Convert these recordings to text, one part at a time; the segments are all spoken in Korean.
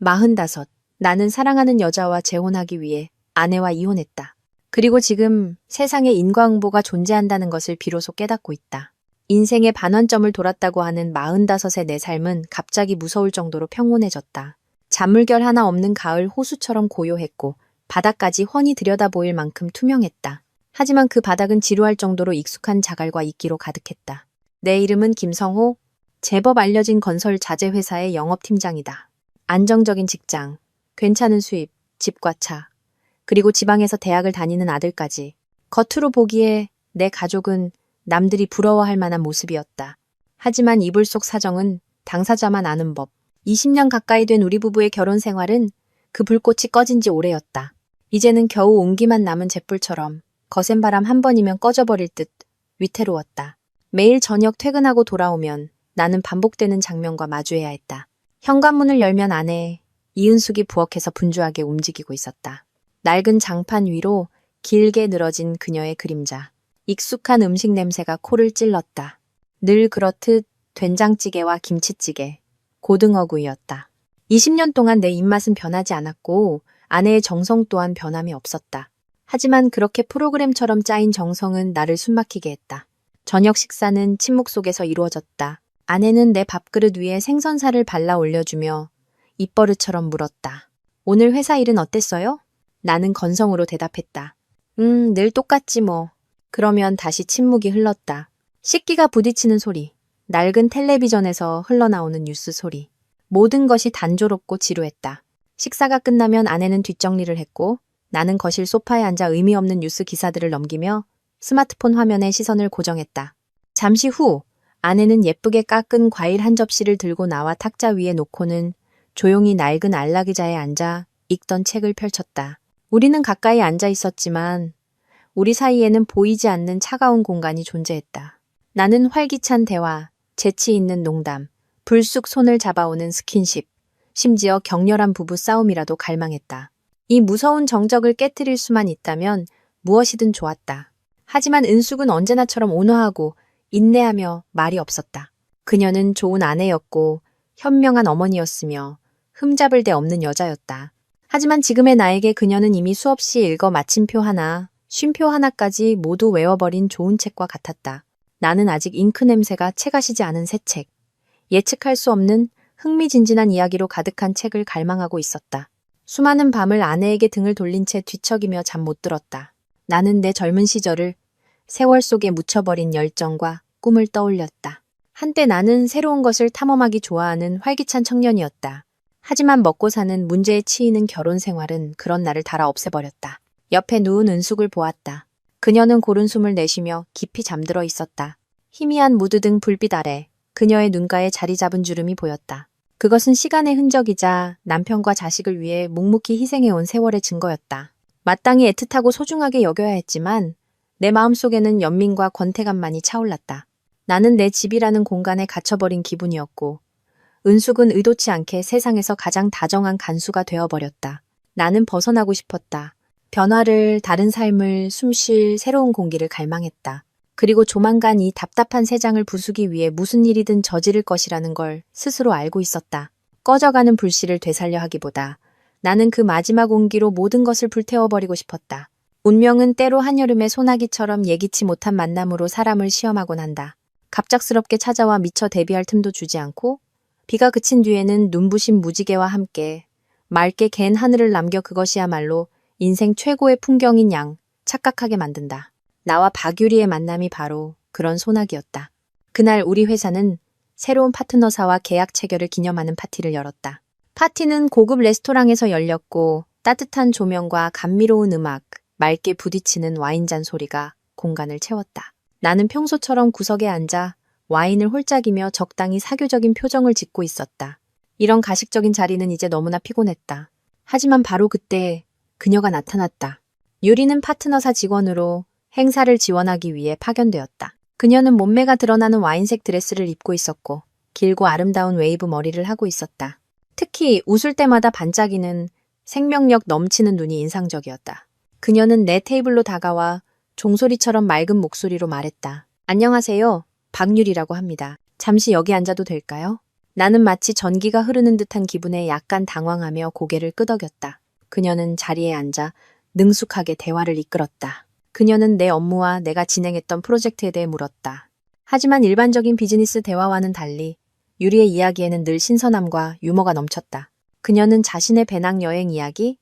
45. 나는 사랑하는 여자와 재혼하기 위해 아내와 이혼했다. 그리고 지금 세상에 인과응보가 존재한다는 것을 비로소 깨닫고 있다. 인생의 반환점을 돌았다고 하는 45의 내 삶은 갑자기 무서울 정도로 평온해졌다. 잔물결 하나 없는 가을 호수처럼 고요했고 바닥까지 훤히 들여다보일 만큼 투명했다. 하지만 그 바닥은 지루할 정도로 익숙한 자갈과 이끼로 가득했다. 내 이름은 김성호, 제법 알려진 건설 자재 회사의 영업팀장이다. 안정적인 직장, 괜찮은 수입, 집과 차, 그리고 지방에서 대학을 다니는 아들까지. 겉으로 보기에 내 가족은 남들이 부러워할 만한 모습이었다. 하지만 이불 속 사정은 당사자만 아는 법. 20년 가까이 된 우리 부부의 결혼 생활은 그 불꽃이 꺼진 지 오래였다. 이제는 겨우 온기만 남은 잿불처럼 거센 바람 한 번이면 꺼져버릴 듯 위태로웠다. 매일 저녁 퇴근하고 돌아오면 나는 반복되는 장면과 마주해야 했다. 현관문을 열면 안에 이은숙이 부엌에서 분주하게 움직이고 있었다. 낡은 장판 위로 길게 늘어진 그녀의 그림자. 익숙한 음식 냄새가 코를 찔렀다. 늘 그렇듯 된장찌개와 김치찌개, 고등어구이였다. 20년 동안 내 입맛은 변하지 않았고 아내의 정성 또한 변함이 없었다. 하지만 그렇게 프로그램처럼 짜인 정성은 나를 숨막히게 했다. 저녁 식사는 침묵 속에서 이루어졌다. 아내는 내 밥그릇 위에 생선살을 발라 올려주며 입버릇처럼 물었다. 오늘 회사 일은 어땠어요? 나는 건성으로 대답했다. 늘 똑같지 뭐. 그러면 다시 침묵이 흘렀다. 식기가 부딪히는 소리, 낡은 텔레비전에서 흘러나오는 뉴스 소리. 모든 것이 단조롭고 지루했다. 식사가 끝나면 아내는 뒷정리를 했고 나는 거실 소파에 앉아 의미 없는 뉴스 기사들을 넘기며 스마트폰 화면에 시선을 고정했다. 잠시 후 아내는 예쁘게 깎은 과일 한 접시를 들고 나와 탁자 위에 놓고는 조용히 낡은 안락의자에 앉아 읽던 책을 펼쳤다. 우리는 가까이 앉아 있었지만 우리 사이에는 보이지 않는 차가운 공간이 존재했다. 나는 활기찬 대화, 재치 있는 농담, 불쑥 손을 잡아오는 스킨십, 심지어 격렬한 부부 싸움이라도 갈망했다. 이 무서운 정적을 깨트릴 수만 있다면 무엇이든 좋았다. 하지만 은숙은 언제나처럼 온화하고 인내하며 말이 없었다. 그녀는 좋은 아내였고 현명한 어머니였으며 흠잡을 데 없는 여자였다. 하지만 지금의 나에게 그녀는 이미 수없이 읽어 마침표 하나, 쉼표 하나까지 모두 외워버린 좋은 책과 같았다. 나는 아직 잉크 냄새가 채가시지 않은 새 책, 예측할 수 없는 흥미진진한 이야기로 가득한 책을 갈망하고 있었다. 수많은 밤을 아내에게 등을 돌린 채 뒤척이며 잠 못 들었다. 나는 내 젊은 시절을 세월 속에 묻혀버린 열정과 꿈을 떠올렸다. 한때 나는 새로운 것을 탐험하기 좋아하는 활기찬 청년이었다. 하지만 먹고 사는 문제에 치이는 결혼 생활은 그런 나를 달아 없애버렸다. 옆에 누운 은숙을 보았다. 그녀는 고른 숨을 내쉬며 깊이 잠들어 있었다. 희미한 무드 등 불빛 아래 그녀의 눈가에 자리 잡은 주름이 보였다. 그것은 시간의 흔적이자 남편과 자식을 위해 묵묵히 희생해온 세월의 증거였다. 마땅히 애틋하고 소중하게 여겨야 했지만 내 마음속에는 연민과 권태감만이 차올랐다. 나는 내 집이라는 공간에 갇혀버린 기분이었고 은숙은 의도치 않게 세상에서 가장 다정한 간수가 되어버렸다. 나는 벗어나고 싶었다. 변화를, 다른 삶을, 숨쉴 새로운 공기를 갈망했다. 그리고 조만간 이 답답한 세상을 부수기 위해 무슨 일이든 저지를 것이라는 걸 스스로 알고 있었다. 꺼져가는 불씨를 되살려 하기보다 나는 그 마지막 온기로 모든 것을 불태워버리고 싶었다. 운명은 때로 한여름의 소나기처럼 예기치 못한 만남으로 사람을 시험하곤 한다. 갑작스럽게 찾아와 미처 대비할 틈도 주지 않고 비가 그친 뒤에는 눈부신 무지개와 함께 맑게 갠 하늘을 남겨 그것이야말로 인생 최고의 풍경인 양 착각하게 만든다. 나와 박유리의 만남이 바로 그런 소나기였다. 그날 우리 회사는 새로운 파트너사와 계약 체결을 기념하는 파티를 열었다. 파티는 고급 레스토랑에서 열렸고 따뜻한 조명과 감미로운 음악, 맑게 부딪히는 와인잔 소리가 공간을 채웠다. 나는 평소처럼 구석에 앉아 와인을 홀짝이며 적당히 사교적인 표정을 짓고 있었다. 이런 가식적인 자리는 이제 너무나 피곤했다. 하지만 바로 그때 그녀가 나타났다. 유리는 파트너사 직원으로 행사를 지원하기 위해 파견되었다. 그녀는 몸매가 드러나는 와인색 드레스를 입고 있었고 길고 아름다운 웨이브 머리를 하고 있었다. 특히 웃을 때마다 반짝이는 생명력 넘치는 눈이 인상적이었다. 그녀는 내 테이블로 다가와 종소리처럼 맑은 목소리로 말했다. 안녕하세요. 박유리라고 합니다. 잠시 여기 앉아도 될까요? 나는 마치 전기가 흐르는 듯한 기분에 약간 당황하며 고개를 끄덕였다. 그녀는 자리에 앉아 능숙하게 대화를 이끌었다. 그녀는 내 업무와 내가 진행했던 프로젝트에 대해 물었다. 하지만 일반적인 비즈니스 대화와는 달리 유리의 이야기에는 늘 신선함과 유머가 넘쳤다. 그녀는 자신의 배낭 여행 이야기,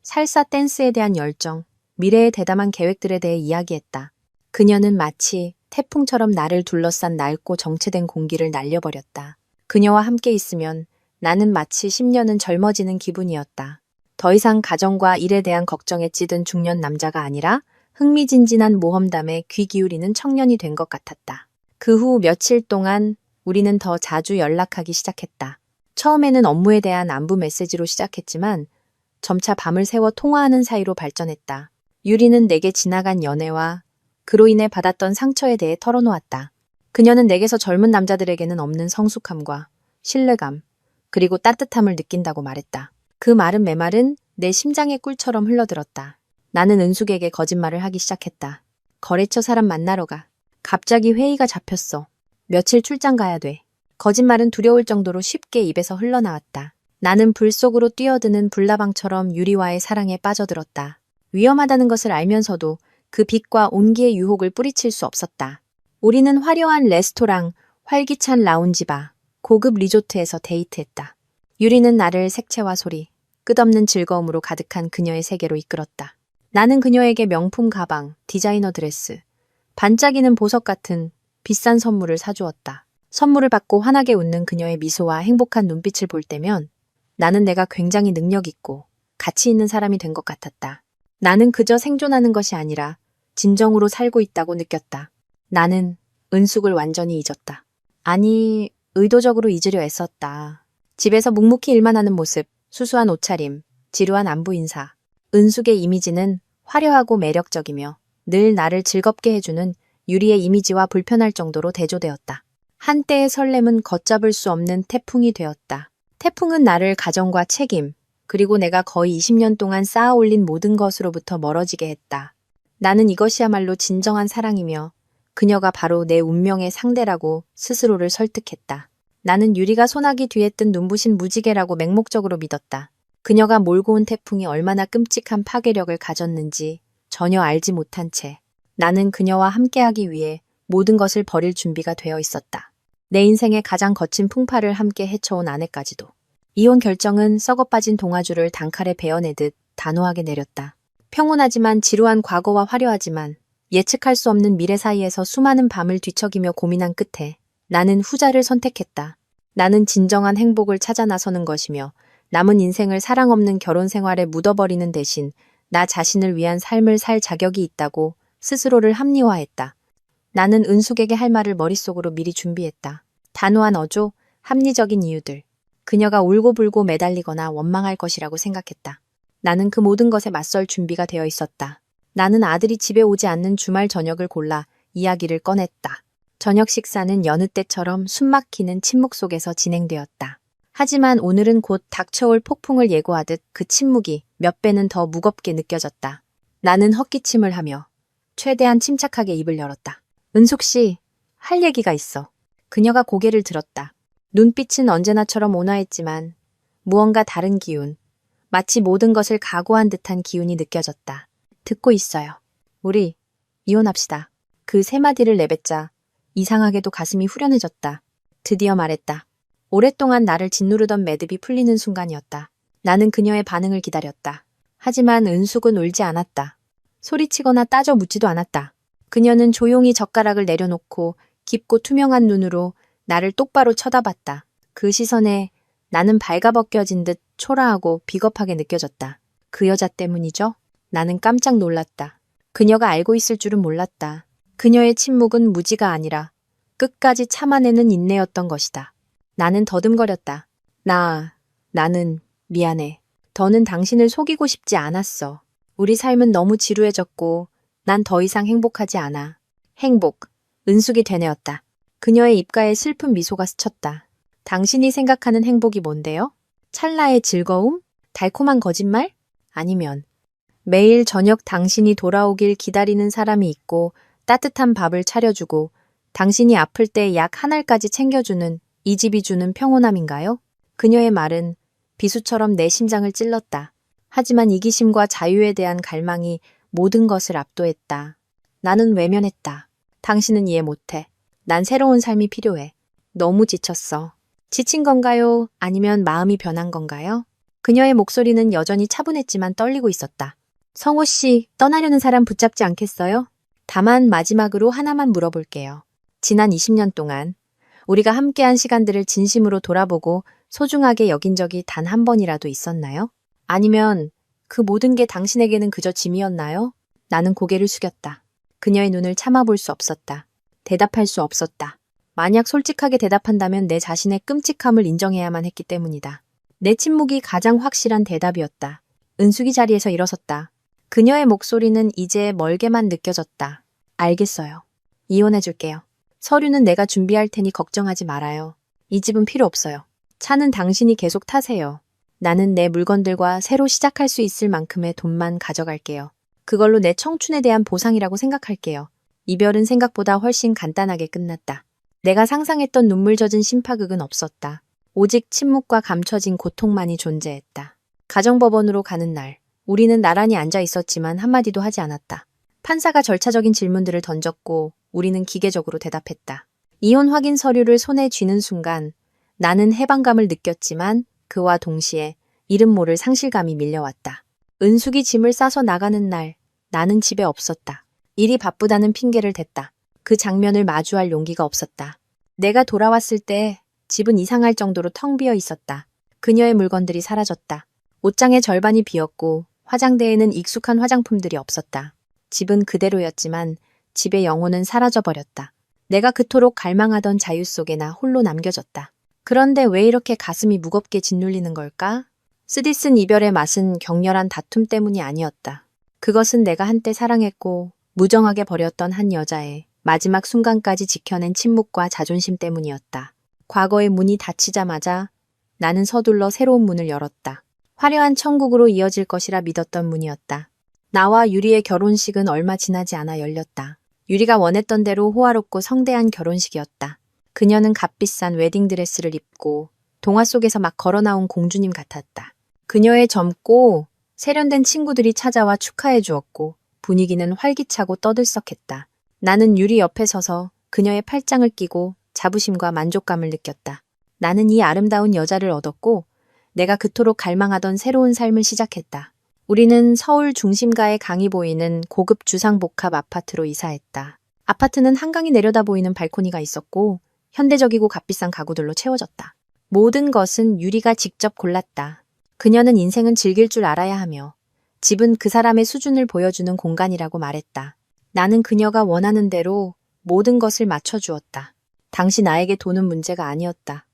살사 댄스에 대한 열정, 미래의 대담한 계획들에 대해 이야기했다. 그녀는 마치 태풍처럼 나를 둘러싼 낡고 정체된 공기를 날려버렸다. 그녀와 함께 있으면 나는 마치 10년은 젊어지는 기분이었다. 더 이상 가정과 일에 대한 걱정에 찌든 중년 남자가 아니라 흥미진진한 모험담에 귀 기울이는 청년이 된 것 같았다. 그 후 며칠 동안 우리는 더 자주 연락하기 시작했다. 처음에는 업무에 대한 안부 메시지로 시작했지만 점차 밤을 새워 통화하는 사이로 발전했다. 유리는 내게 지나간 연애와 그로 인해 받았던 상처에 대해 털어놓았다. 그녀는 내게서 젊은 남자들에게는 없는 성숙함과 신뢰감, 그리고 따뜻함을 느낀다고 말했다. 그 말은 메말은 내 심장의 꿀처럼 흘러들었다. 나는 은숙에게 거짓말을 하기 시작했다. 거래처 사람 만나러 가. 갑자기 회의가 잡혔어. 며칠 출장 가야 돼. 거짓말은 두려울 정도로 쉽게 입에서 흘러나왔다. 나는 불 속으로 뛰어드는 불나방처럼 유리와의 사랑에 빠져들었다. 위험하다는 것을 알면서도 그 빛과 온기의 유혹을 뿌리칠 수 없었다. 우리는 화려한 레스토랑, 활기찬 라운지바, 고급 리조트에서 데이트했다. 유리는 나를 색채와 소리, 끝없는 즐거움으로 가득한 그녀의 세계로 이끌었다. 나는 그녀에게 명품 가방, 디자이너 드레스, 반짝이는 보석 같은 비싼 선물을 사주었다. 선물을 받고 환하게 웃는 그녀의 미소와 행복한 눈빛을 볼 때면 나는 내가 굉장히 능력 있고 가치 있는 사람이 된 것 같았다. 나는 그저 생존하는 것이 아니라 진정으로 살고 있다고 느꼈다. 나는 은숙을 완전히 잊었다. 아니, 의도적으로 잊으려 애썼다. 집에서 묵묵히 일만 하는 모습, 수수한 옷차림, 지루한 안부 인사. 은숙의 이미지는 화려하고 매력적이며 늘 나를 즐겁게 해주는 유리의 이미지와 불편할 정도로 대조되었다. 한때의 설렘은 걷잡을 수 없는 태풍이 되었다. 태풍은 나를 가정과 책임, 그리고 내가 거의 20년 동안 쌓아 올린 모든 것으로부터 멀어지게 했다. 나는 이것이야말로 진정한 사랑이며 그녀가 바로 내 운명의 상대라고 스스로를 설득했다. 나는 유리가 소나기 뒤에 뜬 눈부신 무지개라고 맹목적으로 믿었다. 그녀가 몰고 온 태풍이 얼마나 끔찍한 파괴력을 가졌는지 전혀 알지 못한 채 나는 그녀와 함께하기 위해 모든 것을 버릴 준비가 되어 있었다. 내 인생의 가장 거친 풍파를 함께 헤쳐온 아내까지도. 이혼 결정은 썩어빠진 동아줄을 단칼에 베어내듯 단호하게 내렸다. 평온하지만 지루한 과거와 화려하지만 예측할 수 없는 미래 사이에서 수많은 밤을 뒤척이며 고민한 끝에 나는 후자를 선택했다. 나는 진정한 행복을 찾아 나서는 것이며 남은 인생을 사랑 없는 결혼 생활에 묻어버리는 대신 나 자신을 위한 삶을 살 자격이 있다고 스스로를 합리화했다. 나는 은숙에게 할 말을 머릿속으로 미리 준비했다. 단호한 어조, 합리적인 이유들. 그녀가 울고불고 매달리거나 원망할 것이라고 생각했다. 나는 그 모든 것에 맞설 준비가 되어 있었다. 나는 아들이 집에 오지 않는 주말 저녁을 골라 이야기를 꺼냈다. 저녁 식사는 여느 때처럼 숨막히는 침묵 속에서 진행되었다. 하지만 오늘은 곧 닥쳐올 폭풍을 예고하듯 그 침묵이 몇 배는 더 무겁게 느껴졌다. 나는 헛기침을 하며 최대한 침착하게 입을 열었다. 은숙 씨, 할 얘기가 있어. 그녀가 고개를 들었다. 눈빛은 언제나처럼 온화했지만 무언가 다른 기운, 마치 모든 것을 각오한 듯한 기운이 느껴졌다. 듣고 있어요. 우리 이혼합시다. 그 세 마디를 내뱉자 이상하게도 가슴이 후련해졌다. 드디어 말했다. 오랫동안 나를 짓누르던 매듭이 풀리는 순간이었다. 나는 그녀의 반응을 기다렸다. 하지만 은숙은 울지 않았다. 소리치거나 따져 묻지도 않았다. 그녀는 조용히 젓가락을 내려놓고 깊고 투명한 눈으로 나를 똑바로 쳐다봤다. 그 시선에 나는 발가벗겨진 듯 초라하고 비겁하게 느껴졌다. 그 여자 때문이죠? 나는 깜짝 놀랐다. 그녀가 알고 있을 줄은 몰랐다. 그녀의 침묵은 무지가 아니라 끝까지 참아내는 인내였던 것이다. 나는 더듬거렸다. 나는 미안해. 더는 당신을 속이고 싶지 않았어. 우리 삶은 너무 지루해졌고 난 더 이상 행복하지 않아. 행복, 은숙이 되뇌었다. 그녀의 입가에 슬픈 미소가 스쳤다. 당신이 생각하는 행복이 뭔데요? 찰나의 즐거움? 달콤한 거짓말? 아니면 매일 저녁 당신이 돌아오길 기다리는 사람이 있고 따뜻한 밥을 차려주고 당신이 아플 때 약 한 알까지 챙겨주는 이 집이 주는 평온함인가요? 그녀의 말은 비수처럼 내 심장을 찔렀다. 하지만 이기심과 자유에 대한 갈망이 모든 것을 압도했다. 나는 외면했다. 당신은 이해 못해. 난 새로운 삶이 필요해. 너무 지쳤어. 지친 건가요? 아니면 마음이 변한 건가요? 그녀의 목소리는 여전히 차분했지만 떨리고 있었다. 성호 씨, 떠나려는 사람 붙잡지 않겠어요? 다만 마지막으로 하나만 물어볼게요. 지난 20년 동안 우리가 함께한 시간들을 진심으로 돌아보고 소중하게 여긴 적이 단 한 번이라도 있었나요? 아니면 그 모든 게 당신에게는 그저 짐이었나요? 나는 고개를 숙였다. 그녀의 눈을 참아볼 수 없었다. 대답할 수 없었다. 만약 솔직하게 대답한다면 내 자신의 끔찍함을 인정해야만 했기 때문이다. 내 침묵이 가장 확실한 대답이었다. 은숙이 자리에서 일어섰다. 그녀의 목소리는 이제 멀게만 느껴졌다. 알겠어요. 이혼해줄게요. 서류는 내가 준비할 테니 걱정하지 말아요. 이 집은 필요 없어요. 차는 당신이 계속 타세요. 나는 내 물건들과 새로 시작할 수 있을 만큼의 돈만 가져갈게요. 그걸로 내 청춘에 대한 보상이라고 생각할게요. 이별은 생각보다 훨씬 간단하게 끝났다. 내가 상상했던 눈물 젖은 심파극은 없었다. 오직 침묵과 감춰진 고통만이 존재했다. 가정법원으로 가는 날, 우리는 나란히 앉아 있었지만 한마디도 하지 않았다. 판사가 절차적인 질문들을 던졌고 우리는 기계적으로 대답했다. 이혼 확인 서류를 손에 쥐는 순간 나는 해방감을 느꼈지만 그와 동시에 이름 모를 상실감이 밀려왔다. 은숙이 짐을 싸서 나가는 날, 나는 집에 없었다. 일이 바쁘다는 핑계를 댔다. 그 장면을 마주할 용기가 없었다. 내가 돌아왔을 때 집은 이상할 정도로 텅 비어 있었다. 그녀의 물건들이 사라졌다. 옷장의 절반이 비었고 화장대에는 익숙한 화장품들이 없었다. 집은 그대로였지만 집의 영혼은 사라져버렸다. 내가 그토록 갈망하던 자유 속에 나 홀로 남겨졌다. 그런데 왜 이렇게 가슴이 무겁게 짓눌리는 걸까? 쓰디쓴 이별의 맛은 격렬한 다툼 때문이 아니었다. 그것은 내가 한때 사랑했고 무정하게 버렸던 한 여자의 마지막 순간까지 지켜낸 침묵과 자존심 때문이었다. 과거의 문이 닫히자마자 나는 서둘러 새로운 문을 열었다. 화려한 천국으로 이어질 것이라 믿었던 문이었다. 나와 유리의 결혼식은 얼마 지나지 않아 열렸다. 유리가 원했던 대로 호화롭고 성대한 결혼식이었다. 그녀는 값비싼 웨딩드레스를 입고 동화 속에서 막 걸어나온 공주님 같았다. 그녀의 젊고 세련된 친구들이 찾아와 축하해 주었고 분위기는 활기차고 떠들썩했다. 나는 유리 옆에 서서 그녀의 팔짱을 끼고 자부심과 만족감을 느꼈다. 나는 이 아름다운 여자를 얻었고 내가 그토록 갈망하던 새로운 삶을 시작했다. 우리는 서울 중심가에 강이 보이는 고급 주상복합 아파트로 이사했다. 아파트는 한강이 내려다 보이는 발코니가 있었고 현대적이고 값비싼 가구들로 채워졌다. 모든 것은 유리가 직접 골랐다. 그녀는 인생은 즐길 줄 알아야 하며 집은 그 사람의 수준을 보여주는 공간이라고 말했다. 나는 그녀가 원하는 대로 모든 것을 맞춰주었다. 당시 나에게 돈은 문제가 아니었다.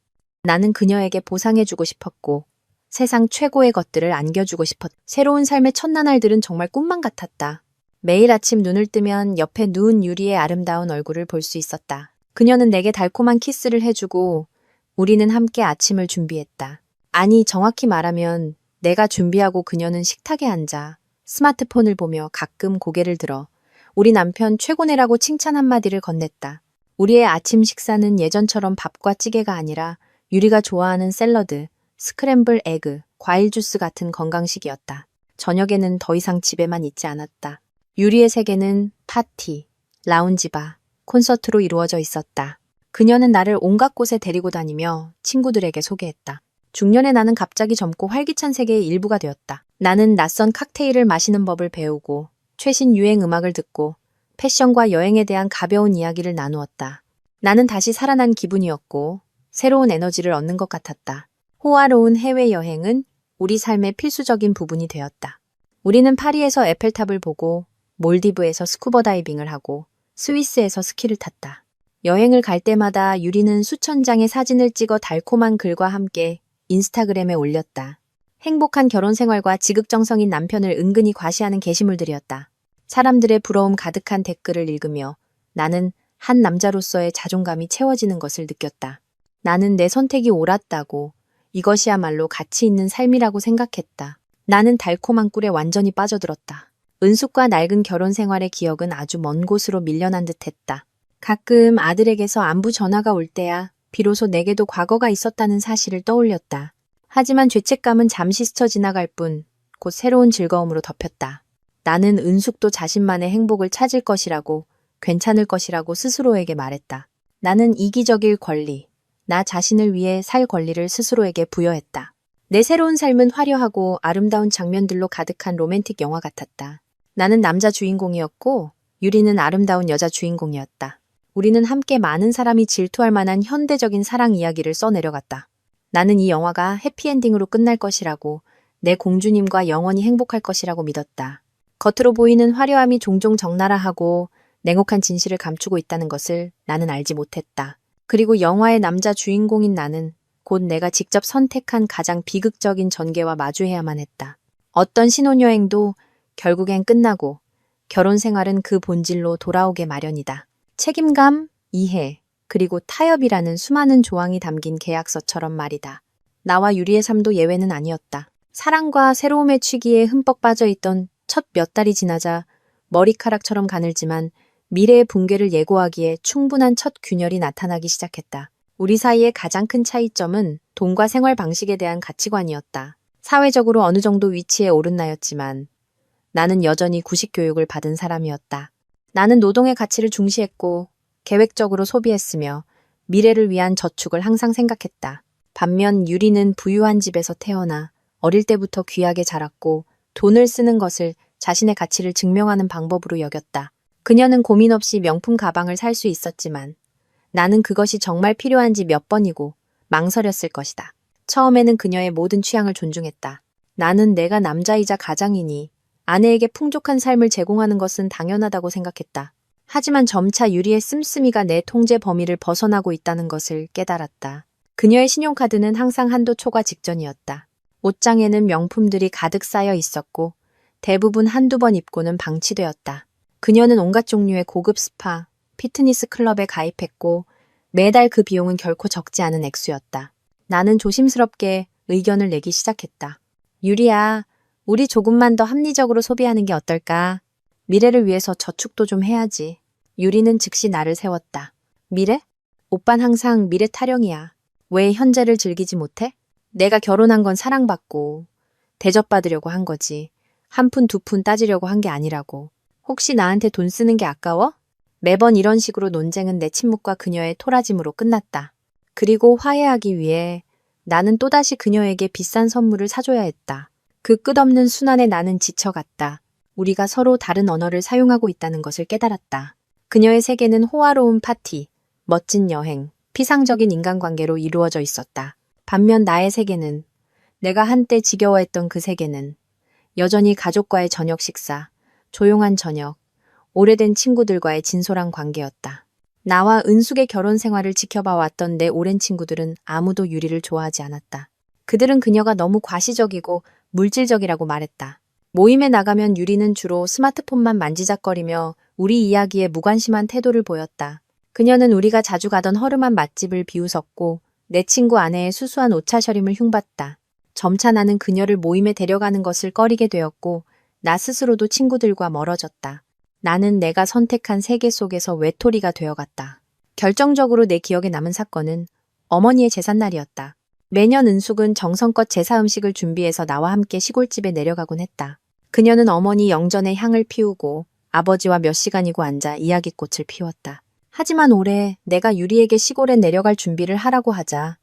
나는 그녀에게 보상해주고 싶었고 세상 최고의 것들을 안겨주고 싶었다. 새로운 삶의 첫나날들은 정말 꿈만 같았다. 매일 아침 눈을 뜨면 옆에 누운 유리의 아름다운 얼굴을 볼 수 있었다. 그녀는 내게 달콤한 키스를 해주고 우리는 함께 아침을 준비했다. 아니, 정확히 말하면 내가 준비하고 그녀는 식탁에 앉아 스마트폰을 보며 가끔 고개를 들어 우리 남편 최고네라고 칭찬 한마디를 건넸다. 우리의 아침 식사는 예전처럼 밥과 찌개가 아니라 유리가 좋아하는 샐러드, 스크램블 에그, 과일 주스 같은 건강식이었다. 저녁에는 더 이상 집에만 있지 않았다. 유리의 세계는 파티, 라운지바, 콘서트로 이루어져 있었다. 그녀는 나를 온갖 곳에 데리고 다니며 친구들에게 소개했다. 중년의 나는 갑자기 젊고 활기찬 세계의 일부가 되었다. 나는 낯선 칵테일을 마시는 법을 배우고 최신 유행 음악을 듣고 패션과 여행에 대한 가벼운 이야기를 나누었다. 나는 다시 살아난 기분이었고 새로운 에너지를 얻는 것 같았다. 호화로운 해외여행은 우리 삶의 필수적인 부분이 되었다. 우리는 파리에서 에펠탑을 보고 몰디브에서 스쿠버 다이빙을 하고 스위스에서 스키를 탔다. 여행을 갈 때마다 유리는 수천 장의 사진을 찍어 달콤한 글과 함께 인스타그램에 올렸다. 행복한 결혼 생활과 지극정성인 남편을 은근히 과시하는 게시물들이었다. 사람들의 부러움 가득한 댓글을 읽으며 나는 한 남자로서의 자존감이 채워지는 것을 느꼈다. 나는 내 선택이 옳았다고, 이것이야말로 가치 있는 삶이라고 생각했다. 나는 달콤한 꿀에 완전히 빠져들었다. 은숙과 낡은 결혼 생활의 기억은 아주 먼 곳으로 밀려난 듯했다. 가끔 아들에게서 안부 전화가 올 때야 비로소 내게도 과거가 있었다는 사실을 떠올렸다. 하지만 죄책감은 잠시 스쳐 지나갈 뿐 곧 새로운 즐거움으로 덮였다. 나는 은숙도 자신만의 행복을 찾을 것이라고, 괜찮을 것이라고 스스로에게 말했다. 나는 이기적일 권리, 나 자신을 위해 살 권리를 스스로에게 부여했다. 내 새로운 삶은 화려하고 아름다운 장면들로 가득한 로맨틱 영화 같았다. 나는 남자 주인공이었고 유리는 아름다운 여자 주인공이었다. 우리는 함께 많은 사람이 질투할 만한 현대적인 사랑 이야기를 써내려갔다. 나는 이 영화가 해피엔딩으로 끝날 것이라고, 내 공주님과 영원히 행복할 것이라고 믿었다. 겉으로 보이는 화려함이 종종 적나라하고 냉혹한 진실을 감추고 있다는 것을 나는 알지 못했다. 그리고 영화의 남자 주인공인 나는 곧 내가 직접 선택한 가장 비극적인 전개와 마주해야만 했다. 어떤 신혼여행도 결국엔 끝나고 결혼 생활은 그 본질로 돌아오게 마련이다. 책임감, 이해, 그리고 타협이라는 수많은 조항이 담긴 계약서처럼 말이다. 나와 유리의 삶도 예외는 아니었다. 사랑과 새로움의 취기에 흠뻑 빠져있던 첫 몇 달이 지나자 머리카락처럼 가늘지만 미래의 붕괴를 예고하기에 충분한 첫 균열이 나타나기 시작했다. 우리 사이의 가장 큰 차이점은 돈과 생활 방식에 대한 가치관이었다. 사회적으로 어느 정도 위치에 오른 나였지만 나는 여전히 구식 교육을 받은 사람이었다. 나는 노동의 가치를 중시했고 계획적으로 소비했으며 미래를 위한 저축을 항상 생각했다. 반면 유리는 부유한 집에서 태어나 어릴 때부터 귀하게 자랐고 돈을 쓰는 것을 자신의 가치를 증명하는 방법으로 여겼다. 그녀는 고민 없이 명품 가방을 살 수 있었지만 나는 그것이 정말 필요한지 몇 번이고 망설였을 것이다. 처음에는 그녀의 모든 취향을 존중했다. 나는 내가 남자이자 가장이니 아내에게 풍족한 삶을 제공하는 것은 당연하다고 생각했다. 하지만 점차 유리의 씀씀이가 내 통제 범위를 벗어나고 있다는 것을 깨달았다. 그녀의 신용카드는 항상 한도 초과 직전이었다. 옷장에는 명품들이 가득 쌓여 있었고 대부분 한두 번 입고는 방치되었다. 그녀는 온갖 종류의 고급 스파, 피트니스 클럽에 가입했고 매달 그 비용은 결코 적지 않은 액수였다. 나는 조심스럽게 의견을 내기 시작했다. 유리야, 우리 조금만 더 합리적으로 소비하는 게 어떨까? 미래를 위해서 저축도 좀 해야지. 유리는 즉시 나를 세웠다. 미래? 오빤 항상 미래 타령이야. 왜 현재를 즐기지 못해? 내가 결혼한 건 사랑받고 대접받으려고 한 거지. 한 푼 두 푼 따지려고 한 게 아니라고. 혹시 나한테 돈 쓰는 게 아까워? 매번 이런 식으로 논쟁은 내 침묵과 그녀의 토라짐으로 끝났다. 그리고 화해하기 위해 나는 또다시 그녀에게 비싼 선물을 사줘야 했다. 그 끝없는 순환에 나는 지쳐갔다. 우리가 서로 다른 언어를 사용하고 있다는 것을 깨달았다. 그녀의 세계는 호화로운 파티, 멋진 여행, 피상적인 인간관계로 이루어져 있었다. 반면 나의 세계는, 내가 한때 지겨워했던 그 세계는 여전히 가족과의 저녁 식사, 조용한 저녁, 오래된 친구들과의 진솔한 관계였다. 나와 은숙의 결혼 생활을 지켜봐왔던 내 오랜 친구들은 아무도 유리를 좋아하지 않았다. 그들은 그녀가 너무 과시적이고 물질적이라고 말했다. 모임에 나가면 유리는 주로 스마트폰만 만지작거리며 우리 이야기에 무관심한 태도를 보였다. 그녀는 우리가 자주 가던 허름한 맛집을 비웃었고 내 친구 아내의 수수한 오차셔림을 흉봤다. 점차 나는 그녀를 모임에 데려가는 것을 꺼리게 되었고 나 스스로도 친구들과 멀어졌다. 나는 내가 선택한 세계 속에서 외톨이가 되어갔다. 결정적으로 내 기억에 남은 사건은 어머니의 제삿날이었다. 매년 은숙은 정성껏 제사 음식을 준비해서 나와 함께 시골집에 내려가곤 했다. 그녀는 어머니 영전에 향을 피우고 아버지와 몇 시간이고 앉아 이야기꽃을 피웠다. 하지만 올해 내가 유리에게 시골에 내려갈 준비를 하라고 하자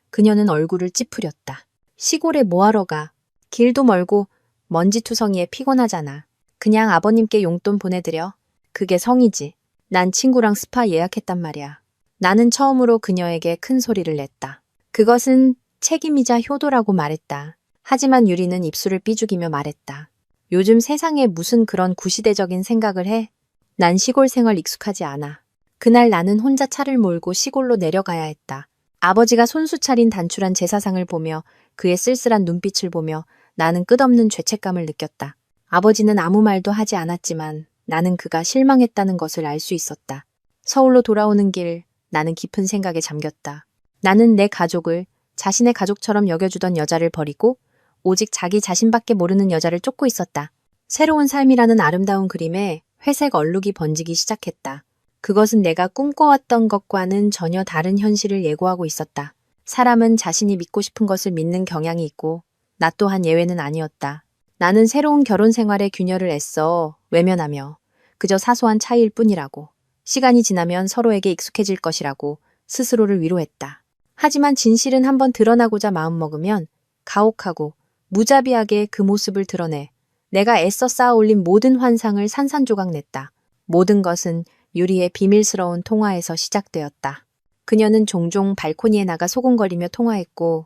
그녀는 얼굴을 찌푸렸다. 시골에 뭐하러 가? 길도 멀고 먼지투성이에 피곤하잖아. 그냥 아버님께 용돈 보내드려. 그게 성이지. 난 친구랑 스파 예약했단 말이야. 나는 처음으로 그녀에게 큰 소리를 냈다. 그것은 책임이자 효도라고 말했다. 하지만 유리는 입술을 삐죽이며 말했다. 요즘 세상에 무슨 그런 구시대적인 생각을 해? 난 시골 생활 익숙하지 않아. 그날 나는 혼자 차를 몰고 시골로 내려가야 했다. 아버지가 손수 차린 단출한 제사상을 보며 그의 쓸쓸한 눈빛을 보며 나는 끝없는 죄책감을 느꼈다. 아버지는 아무 말도 하지 않았지만 나는 그가 실망했다는 것을 알 수 있었다. 서울로 돌아오는 길 나는 깊은 생각에 잠겼다. 나는 내 가족을 자신의 가족처럼 여겨주던 여자를 버리고 오직 자기 자신밖에 모르는 여자를 쫓고 있었다. 새로운 삶이라는 아름다운 그림에 회색 얼룩이 번지기 시작했다. 그것은 내가 꿈꿔왔던 것과는 전혀 다른 현실을 예고하고 있었다. 사람은 자신이 믿고 싶은 것을 믿는 경향이 있고 나 또한 예외는 아니었다. 나는 새로운 결혼 생활의 균열을 애써 외면하며 그저 사소한 차이일 뿐이라고, 시간이 지나면 서로에게 익숙해질 것이라고 스스로를 위로했다. 하지만 진실은 한번 드러나고자 마음먹으면 가혹하고 무자비하게 그 모습을 드러내 내가 애써 쌓아올린 모든 환상을 산산조각 냈다. 모든 것은 유리의 비밀스러운 통화에서 시작되었다. 그녀는 종종 발코니에 나가 소곤거리며 통화했고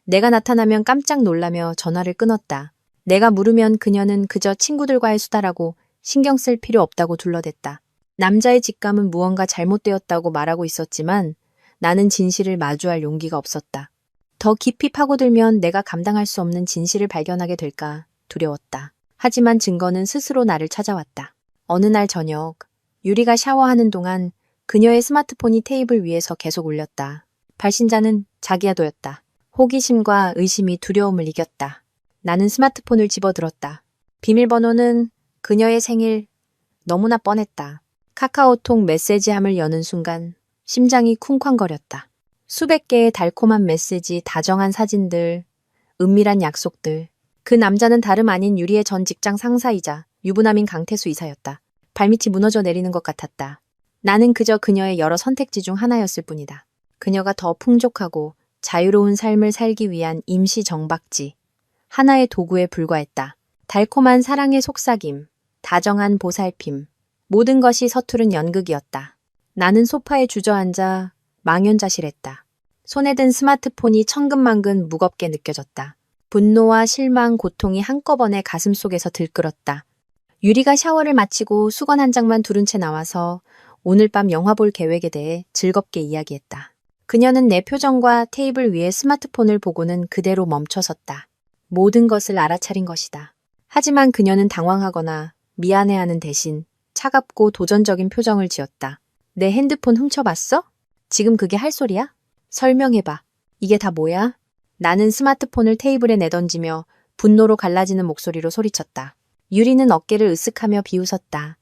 내가 나타나면 깜짝 놀라며 전화를 끊었다. 내가 물으면 그녀는 그저 친구들과의 수다라고 신경 쓸 필요 없다고 둘러댔다. 남자의 직감은 무언가 잘못되었다고 말하고 있었지만 나는 진실을 마주할 용기가 없었다. 더 깊이 파고들면 내가 감당할 수 없는 진실을 발견하게 될까 두려웠다. 하지만 증거는 스스로 나를 찾아왔다. 어느 날 저녁, 유리가 샤워하는 동안 그녀의 스마트폰이 테이블 위에서 계속 울렸다. 발신자는 자기야도였다. 호기심과 의심이 두려움을 이겼다. 나는 스마트폰을 집어들었다. 비밀번호는 그녀의 생일. 너무나 뻔했다. 카카오톡 메시지함을 여는 순간 심장이 쿵쾅거렸다. 수백 개의 달콤한 메시지, 다정한 사진들, 은밀한 약속들. 그 남자는 다름 아닌 유리의 전 직장 상사이자 유부남인 강태수 이사였다. 발밑이 무너져 내리는 것 같았다. 나는 그저 그녀의 여러 선택지 중 하나였을 뿐이다. 그녀가 더 풍족하고 자유로운 삶을 살기 위한 임시 정박지, 하나의 도구에 불과했다. 달콤한 사랑의 속삭임, 다정한 보살핌, 모든 것이 서투른 연극이었다. 나는 소파에 주저앉아 망연자실했다. 손에 든 스마트폰이 천근만근 무겁게 느껴졌다. 분노와 실망, 고통이 한꺼번에 가슴속에서 들끓었다. 유리가 샤워를 마치고 수건 한 장만 두른 채 나와서 오늘 밤 영화 볼 계획에 대해 즐겁게 이야기했다. 그녀는 내 표정과 테이블 위에 스마트폰을 보고는 그대로 멈춰섰다. 모든 것을 알아차린 것이다. 하지만 그녀는 당황하거나 미안해하는 대신 차갑고 도전적인 표정을 지었다. 내 핸드폰 훔쳐봤어? 지금 그게 할 소리야? 설명해봐. 이게 다 뭐야? 나는 스마트폰을 테이블에 내던지며 분노로 갈라지는 목소리로 소리쳤다. 유리는 어깨를 으쓱하며 비웃었다.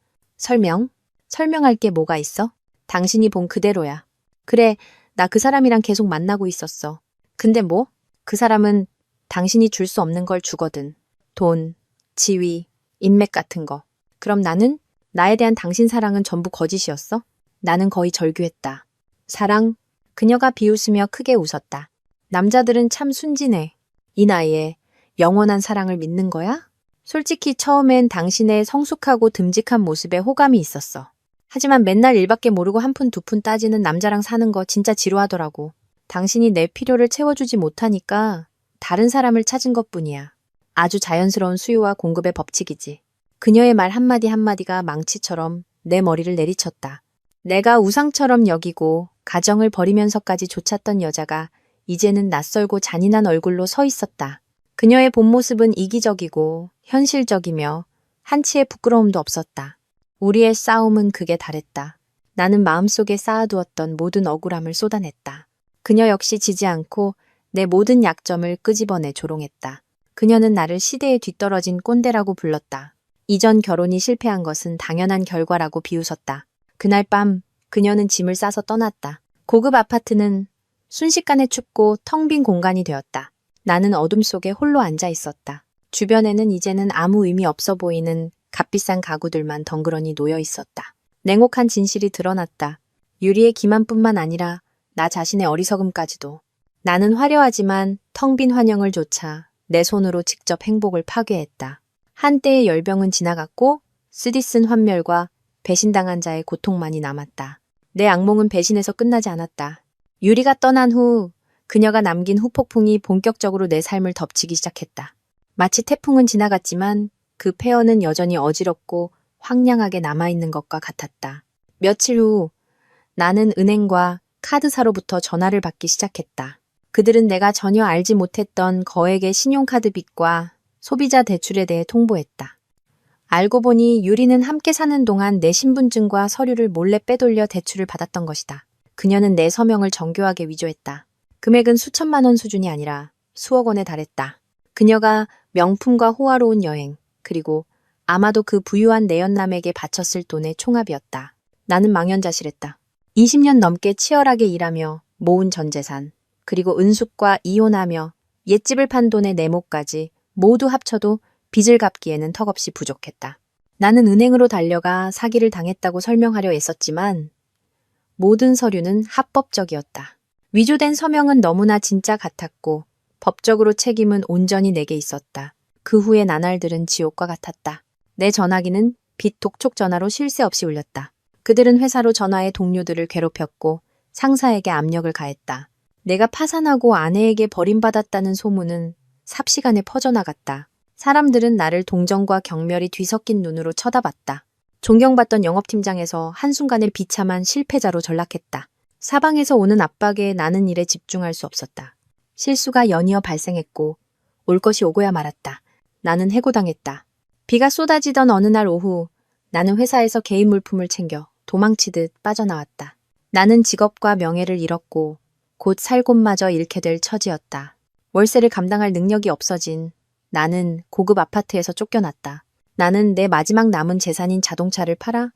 설명할 게 뭐가 있어? 당신이 본 그대로야. 그래, 나 그 사람이랑 계속 만나고 있었어. 근데 뭐? 그 사람은 당신이 줄 수 없는 걸 주거든. 돈, 지위, 인맥 같은 거. 그럼 나는? 나에 대한 당신 사랑은 전부 거짓이었어? 나는 거의 절규했다. 사랑? 그녀가 비웃으며 크게 웃었다. 남자들은 참 순진해. 이 나이에 영원한 사랑을 믿는 거야? 솔직히 처음엔 당신의 성숙하고 듬직한 모습에 호감이 있었어. 하지만 맨날 일밖에 모르고 한 푼 두 푼 따지는 남자랑 사는 거 진짜 지루하더라고. 당신이 내 필요를 채워주지 못하니까 다른 사람을 찾은 것뿐이야. 아주 자연스러운 수요와 공급의 법칙이지. 그녀의 말 한마디 한마디가 망치처럼 내 머리를 내리쳤다. 내가 우상처럼 여기고 가정을 버리면서까지 좇았던 여자가 이제는 낯설고 잔인한 얼굴로 서 있었다. 그녀의 본 모습은 이기적이고 현실적이며 한치의 부끄러움도 없었다. 우리의 싸움은 극에 달했다. 나는 마음속에 쌓아두었던 모든 억울함을 쏟아냈다. 그녀 역시 지지 않고 내 모든 약점을 끄집어내 조롱했다. 그녀는 나를 시대에 뒤떨어진 꼰대라고 불렀다. 이전 결혼이 실패한 것은 당연한 결과라고 비웃었다. 그날 밤 그녀는 짐을 싸서 떠났다. 고급 아파트는 순식간에 춥고 텅 빈 공간이 되었다. 나는 어둠 속에 홀로 앉아 있었다. 주변에는 이제는 아무 의미 없어 보이는 값비싼 가구들만 덩그러니 놓여 있었다. 냉혹한 진실이 드러났다. 유리의 기만뿐만 아니라 나 자신의 어리석음까지도. 나는 화려하지만 텅 빈 환영을 조차 내 손으로 직접 행복을 파괴했다. 한때의 열병은 지나갔고 쓰디쓴 환멸과 배신당한 자의 고통만이 남았다. 내 악몽은 배신에서 끝나지 않았다. 유리가 떠난 후 그녀가 남긴 후폭풍이 본격적으로 내 삶을 덮치기 시작했다. 마치 태풍은 지나갔지만 그 폐허는 여전히 어지럽고 황량하게 남아있는 것과 같았다. 며칠 후 나는 은행과 카드사로부터 전화를 받기 시작했다. 그들은 내가 전혀 알지 못했던 거액의 신용카드 빚과 소비자 대출에 대해 통보했다. 알고 보니 유리는 함께 사는 동안 내 신분증과 서류를 몰래 빼돌려 대출을 받았던 것이다. 그녀는 내 서명을 정교하게 위조했다. 금액은 수천만 원 수준이 아니라 수억 원에 달했다. 그녀가 명품과 호화로운 여행, 그리고 아마도 그 부유한 내연남에게 바쳤을 돈의 총합이었다. 나는 망연자실했다. 20년 넘게 치열하게 일하며 모은 전 재산, 그리고 은숙과 이혼하며 옛집을 판 돈의 네모까지 모두 합쳐도 빚을 갚기에는 턱없이 부족했다. 나는 은행으로 달려가 사기를 당했다고 설명하려 애썼지만 모든 서류는 합법적이었다. 위조된 서명은 너무나 진짜 같았고 법적으로 책임은 온전히 내게 있었다. 그 후의 나날들은 지옥과 같았다. 내 전화기는 빚 독촉 전화로 쉴 새 없이 울렸다. 그들은 회사로 전화해 동료들을 괴롭혔고 상사에게 압력을 가했다. 내가 파산하고 아내에게 버림받았다는 소문은 삽시간에 퍼져나갔다. 사람들은 나를 동정과 경멸이 뒤섞인 눈으로 쳐다봤다. 존경받던 영업팀장에서 한순간에 비참한 실패자로 전락했다. 사방에서 오는 압박에 나는 일에 집중할 수 없었다. 실수가 연이어 발생했고 올 것이 오고야 말았다. 나는 해고당했다. 비가 쏟아지던 어느 날 오후 나는 회사에서 개인 물품을 챙겨 도망치듯 빠져나왔다. 나는 직업과 명예를 잃었고 곧 살 곳마저 잃게 될 처지였다. 월세를 감당할 능력이 없어진 나는 고급 아파트에서 쫓겨났다. 나는 내 마지막 남은 재산인 자동차를 팔아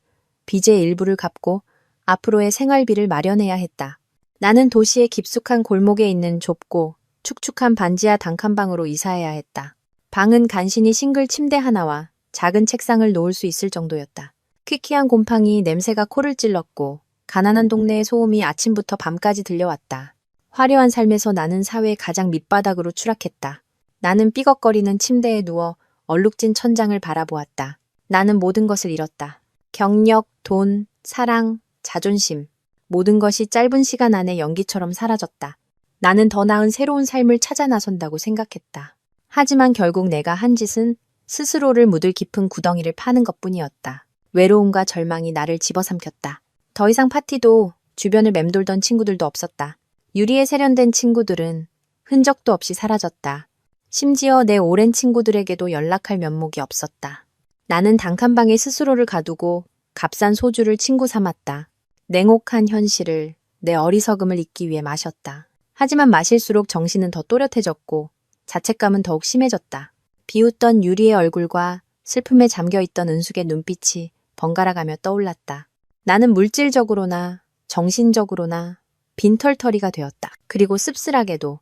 빚의 일부를 갚고 앞으로의 생활비를 마련해야 했다. 나는 도시의 깊숙한 골목에 있는 좁고 축축한 반지하 단칸방으로 이사해야 했다. 방은 간신히 싱글 침대 하나와 작은 책상을 놓을 수 있을 정도였다. 퀴퀴한 곰팡이 냄새가 코를 찔렀고 가난한 동네의 소음이 아침부터 밤까지 들려왔다. 화려한 삶에서 나는 사회의 가장 밑바닥으로 추락했다. 나는 삐걱거리는 침대에 누워 얼룩진 천장을 바라보았다. 나는 모든 것을 잃었다. 경력, 돈, 사랑, 자존심. 모든 것이 짧은 시간 안에 연기처럼 사라졌다. 나는 더 나은 새로운 삶을 찾아 나선다고 생각했다. 하지만 결국 내가 한 짓은 스스로를 묻을 깊은 구덩이를 파는 것뿐이었다. 외로움과 절망이 나를 집어삼켰다. 더 이상 파티도 주변을 맴돌던 친구들도 없었다. 유리에 세련된 친구들은 흔적도 없이 사라졌다. 심지어 내 오랜 친구들에게도 연락할 면목이 없었다. 나는 단칸방에 스스로를 가두고 값싼 소주를 친구 삼았다. 냉혹한 현실을, 내 어리석음을 잊기 위해 마셨다. 하지만 마실수록 정신은 더 또렷해졌고 자책감은 더욱 심해졌다. 비웃던 유리의 얼굴과 슬픔에 잠겨있던 은숙의 눈빛이 번갈아가며 떠올랐다. 나는 물질적으로나 정신적으로나 빈털터리가 되었다. 그리고 씁쓸하게도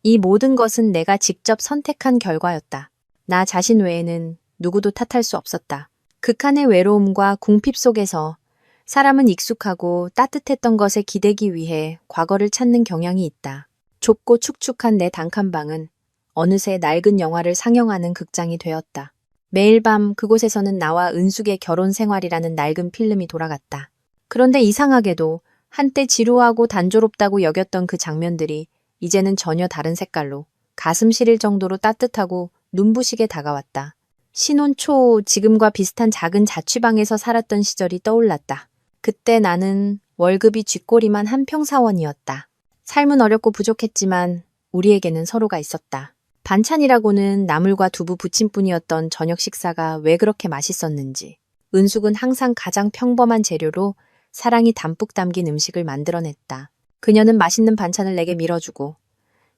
이 모든 것은 내가 직접 선택한 결과였다. 나 자신 외에는 누구도 탓할 수 없었다. 극한의 외로움과 궁핍 속에서 사람은 익숙하고 따뜻했던 것에 기대기 위해 과거를 찾는 경향이 있다. 좁고 축축한 내 단칸방은 어느새 낡은 영화를 상영하는 극장이 되었다. 매일 밤 그곳에서는 나와 은숙의 결혼 생활이라는 낡은 필름이 돌아갔다. 그런데 이상하게도 한때 지루하고 단조롭다고 여겼던 그 장면들이 이제는 전혀 다른 색깔로 가슴 시릴 정도로 따뜻하고 눈부시게 다가왔다. 신혼 초 지금과 비슷한 작은 자취방에서 살았던 시절이 떠올랐다. 그때 나는 월급이 쥐꼬리만 한 평사원이었다. 삶은 어렵고 부족했지만 우리에게는 서로가 있었다. 반찬이라고는 나물과 두부 부침뿐이었던 저녁 식사가 왜 그렇게 맛있었는지. 은숙은 항상 가장 평범한 재료로 사랑이 담뿍 담긴 음식을 만들어냈다. 그녀는 맛있는 반찬을 내게 밀어주고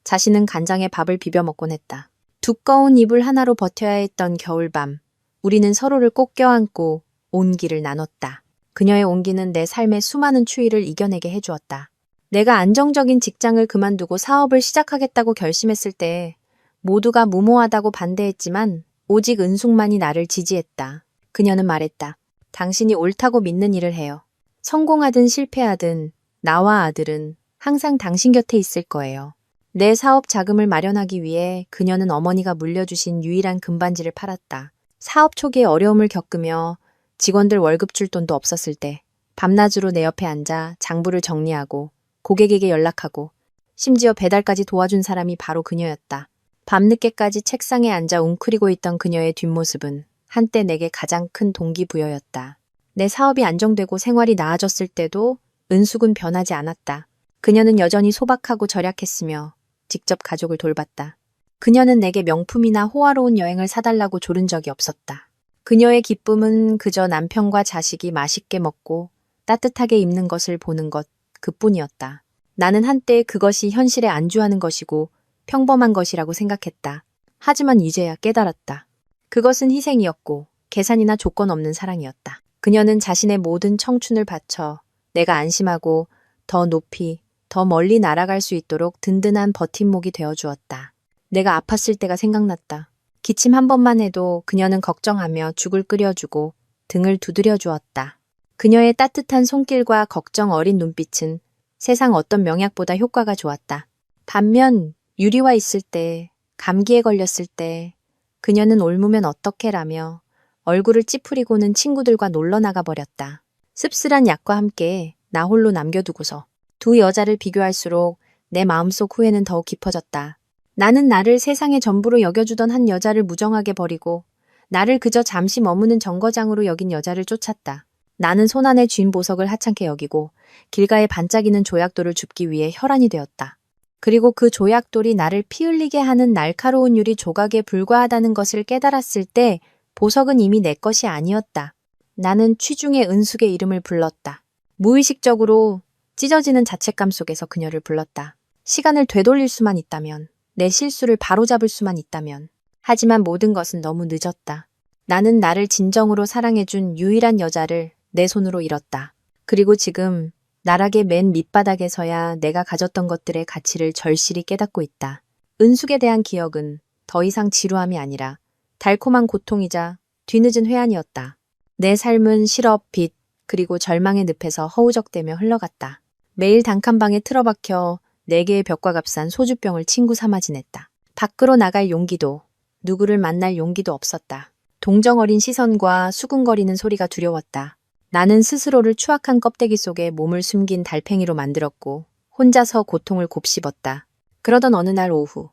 자신은 간장에 밥을 비벼 먹곤 했다. 두꺼운 이불 하나로 버텨야 했던 겨울밤, 우리는 서로를 꼭 껴안고 온기를 나눴다. 그녀의 온기는 내 삶의 수많은 추위를 이겨내게 해주었다. 내가 안정적인 직장을 그만두고 사업을 시작하겠다고 결심했을 때 모두가 무모하다고 반대했지만 오직 은숙만이 나를 지지했다. 그녀는 말했다. 당신이 옳다고 믿는 일을 해요. 성공하든 실패하든 나와 아들은 항상 당신 곁에 있을 거예요. 내 사업 자금을 마련하기 위해 그녀는 어머니가 물려주신 유일한 금반지를 팔았다. 사업 초기에 어려움을 겪으며 직원들 월급 줄 돈도 없었을 때 밤낮으로 내 옆에 앉아 장부를 정리하고 고객에게 연락하고 심지어 배달까지 도와준 사람이 바로 그녀였다. 밤늦게까지 책상에 앉아 웅크리고 있던 그녀의 뒷모습은 한때 내게 가장 큰 동기부여였다. 내 사업이 안정되고 생활이 나아졌을 때도 은숙은 변하지 않았다. 그녀는 여전히 소박하고 절약했으며 직접 가족을 돌봤다. 그녀는 내게 명품이나 호화로운 여행을 사달라고 조른 적이 없었다. 그녀의 기쁨은 그저 남편과 자식이 맛있게 먹고 따뜻하게 입는 것을 보는 것 그뿐이었다. 나는 한때 그것이 현실에 안주하는 것이고 평범한 것이라고 생각했다. 하지만 이제야 깨달았다. 그것은 희생이었고 계산이나 조건 없는 사랑이었다. 그녀는 자신의 모든 청춘을 바쳐 내가 안심하고 더 높이, 더 멀리 날아갈 수 있도록 든든한 버팀목이 되어 주었다. 내가 아팠을 때가 생각났다. 기침 한 번만 해도 그녀는 걱정하며 죽을 끓여주고 등을 두드려 주었다. 그녀의 따뜻한 손길과 걱정 어린 눈빛은 세상 어떤 명약보다 효과가 좋았다. 반면 유리와 있을 때, 감기에 걸렸을 때 그녀는 옮으면 어떡해라며 얼굴을 찌푸리고는 친구들과 놀러 나가 버렸다. 씁쓸한 약과 함께 나 홀로 남겨두고서 두 여자를 비교할수록 내 마음속 후회는 더욱 깊어졌다. 나는 나를 세상의 전부로 여겨주던 한 여자를 무정하게 버리고 나를 그저 잠시 머무는 정거장으로 여긴 여자를 쫓았다. 나는 손안의 쥔 보석을 하찮게 여기고 길가에 반짝이는 조약돌을 줍기 위해 혈안이 되었다. 그리고 그 조약돌이 나를 피 흘리게 하는 날카로운 유리 조각에 불과하다는 것을 깨달았을 때 보석은 이미 내 것이 아니었다. 나는 취중의 은숙의 이름을 불렀다. 무의식적으로 찢어지는 자책감 속에서 그녀를 불렀다. 시간을 되돌릴 수만 있다면, 내 실수를 바로잡을 수만 있다면. 하지만 모든 것은 너무 늦었다. 나는 나를 진정으로 사랑해준 유일한 여자를 내 손으로 잃었다. 그리고 지금 나락의 맨 밑바닥에서야 내가 가졌던 것들의 가치를 절실히 깨닫고 있다. 은숙에 대한 기억은 더 이상 지루함이 아니라 달콤한 고통이자 뒤늦은 회한이었다. 내 삶은 실업, 빚, 그리고 절망의 늪에서 허우적대며 흘러갔다. 매일 단칸방에 틀어박혀 4개의 벽과 값싼 소주병을 친구 삼아 지냈다. 밖으로 나갈 용기도, 누구를 만날 용기도 없었다. 동정 어린 시선과 수군거리는 소리가 두려웠다. 나는 스스로를 추악한 껍데기 속에 몸을 숨긴 달팽이로 만들었고 혼자서 고통을 곱씹었다. 그러던 어느 날 오후,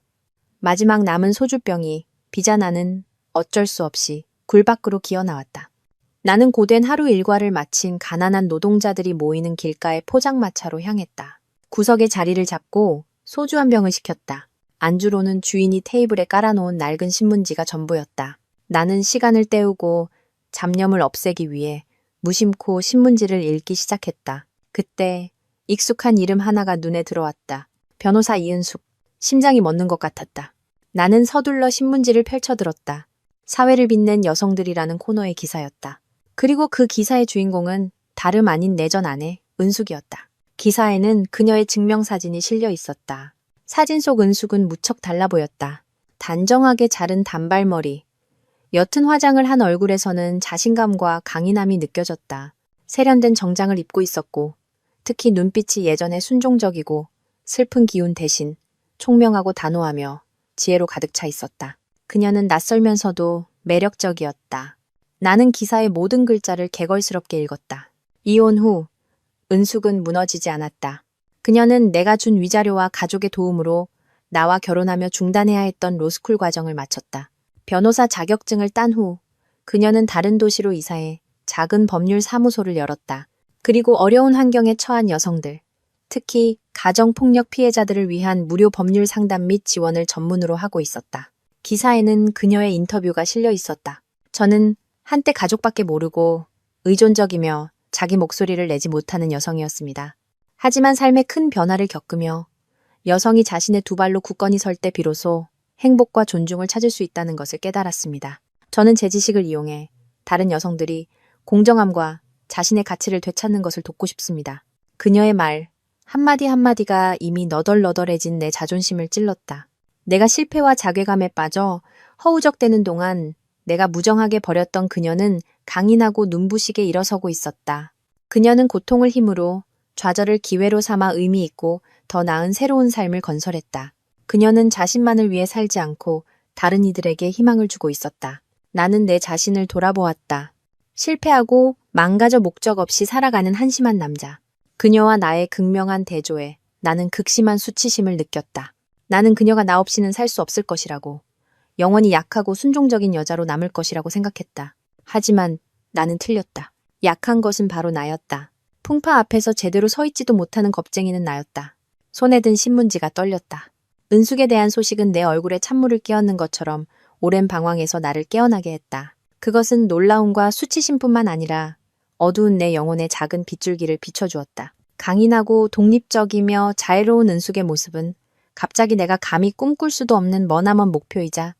마지막 남은 소주병이 비자나는 어쩔 수 없이 굴 밖으로 기어나왔다. 나는 고된 하루 일과를 마친 가난한 노동자들이 모이는 길가의 포장마차로 향했다. 구석에 자리를 잡고 소주 한 병을 시켰다. 안주로는 주인이 테이블에 깔아놓은 낡은 신문지가 전부였다. 나는 시간을 때우고 잡념을 없애기 위해 무심코 신문지를 읽기 시작했다. 그때 익숙한 이름 하나가 눈에 들어왔다. 변호사 이은숙. 심장이 멎는 것 같았다. 나는 서둘러 신문지를 펼쳐들었다. 사회를 빛낸 여성들이라는 코너의 기사였다. 그리고 그 기사의 주인공은 다름 아닌 내 전 아내 은숙이었다. 기사에는 그녀의 증명사진이 실려 있었다. 사진 속 은숙은 무척 달라 보였다. 단정하게 자른 단발머리, 옅은 화장을 한 얼굴에서는 자신감과 강인함이 느껴졌다. 세련된 정장을 입고 있었고 특히 눈빛이 예전에 순종적이고 슬픈 기운 대신 총명하고 단호하며 지혜로 가득 차 있었다. 그녀는 낯설면서도 매력적이었다. 나는 기사의 모든 글자를 개걸스럽게 읽었다. 이혼 후 은숙은 무너지지 않았다. 그녀는 내가 준 위자료와 가족의 도움으로 나와 결혼하며 중단해야 했던 로스쿨 과정을 마쳤다. 변호사 자격증을 딴 후 그녀는 다른 도시로 이사해 작은 법률 사무소를 열었다. 그리고 어려운 환경에 처한 여성들, 특히 가정폭력 피해자들을 위한 무료 법률 상담 및 지원을 전문으로 하고 있었다. 기사에는 그녀의 인터뷰가 실려 있었다. 저는 한때 가족밖에 모르고 의존적이며 자기 목소리를 내지 못하는 여성이었습니다. 하지만 삶의 큰 변화를 겪으며 여성이 자신의 두 발로 굳건히 설 때 비로소 행복과 존중을 찾을 수 있다는 것을 깨달았습니다. 저는 제 지식을 이용해 다른 여성들이 공정함과 자신의 가치를 되찾는 것을 돕고 싶습니다. 그녀의 말 한마디 한마디가 이미 너덜너덜해진 내 자존심을 찔렀다. 내가 실패와 자괴감에 빠져 허우적대는 동안 내가 무정하게 버렸던 그녀는 강인하고 눈부시게 일어서고 있었다. 그녀는 고통을 힘으로 좌절을 기회로 삼아 의미 있고 더 나은 새로운 삶을 건설했다. 그녀는 자신만을 위해 살지 않고 다른 이들에게 희망을 주고 있었다. 나는 내 자신을 돌아보았다. 실패하고 망가져 목적 없이 살아가는 한심한 남자. 그녀와 나의 극명한 대조에 나는 극심한 수치심을 느꼈다. 나는 그녀가 나 없이는 살 수 없을 것이라고, 영원히 약하고 순종적인 여자로 남을 것이라고 생각했다. 하지만 나는 틀렸다. 약한 것은 바로 나였다. 풍파 앞에서 제대로 서 있지도 못하는 겁쟁이는 나였다. 손에 든 신문지가 떨렸다. 은숙에 대한 소식은 내 얼굴에 찬물을 끼얹는 것처럼 오랜 방황에서 나를 깨어나게 했다. 그것은 놀라움과 수치심뿐만 아니라 어두운 내 영혼의 작은 빗줄기를 비춰주었다. 강인하고 독립적이며 자애로운 은숙의 모습은 갑자기 내가 감히 꿈꿀 수도 없는 머나먼 목표이자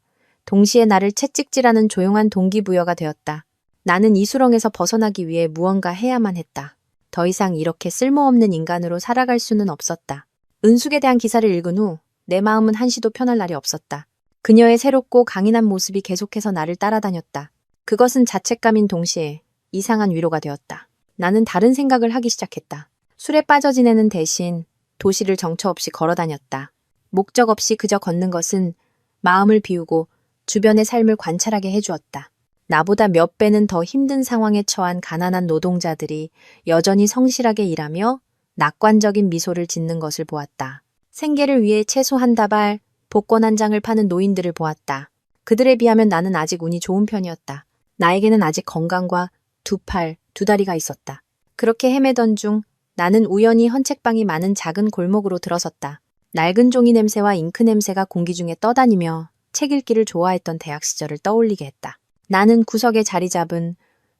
동시에 나를 채찍질하는 조용한 동기부여가 되었다. 나는 이 수렁에서 벗어나기 위해 무언가 해야만 했다. 더 이상 이렇게 쓸모없는 인간으로 살아갈 수는 없었다. 은숙에 대한 기사를 읽은 후 내 마음은 한시도 편할 날이 없었다. 그녀의 새롭고 강인한 모습이 계속해서 나를 따라다녔다. 그것은 자책감인 동시에 이상한 위로가 되었다. 나는 다른 생각을 하기 시작했다. 술에 빠져 지내는 대신 도시를 정처 없이 걸어 다녔다. 목적 없이 그저 걷는 것은 마음을 비우고 주변의 삶을 관찰하게 해주었다. 나보다 몇 배는 더 힘든 상황에 처한 가난한 노동자들이 여전히 성실하게 일하며 낙관적인 미소를 짓는 것을 보았다. 생계를 위해 채소 한 다발, 복권 한 장을 파는 노인들을 보았다. 그들에 비하면 나는 아직 운이 좋은 편이었다. 나에게는 아직 건강과 두 팔, 두 다리가 있었다. 그렇게 헤매던 중 나는 우연히 헌책방이 많은 작은 골목으로 들어섰다. 낡은 종이 냄새와 잉크 냄새가 공기 중에 떠다니며 책 읽기를 좋아했던 대학 시절을 떠올리게 했다. 나는 구석에 자리 잡은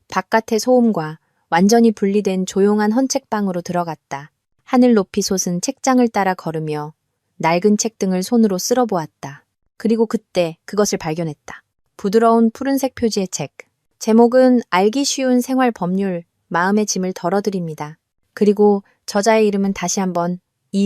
바깥의 소음과 완전히 분리된 조용한 헌책방으로 들어갔다. 하늘 높이 솟은 책장을 따라 걸으며 낡은 책등을 손으로 쓸어보았다. 그리고 그때 그것을 발견했다. 부드러운 푸른색 표지의 책. 제목은 알기 쉬운 생활 법률, 마음의 짐을 덜어드립니다. 그리고 저자의 이름은 다시 한번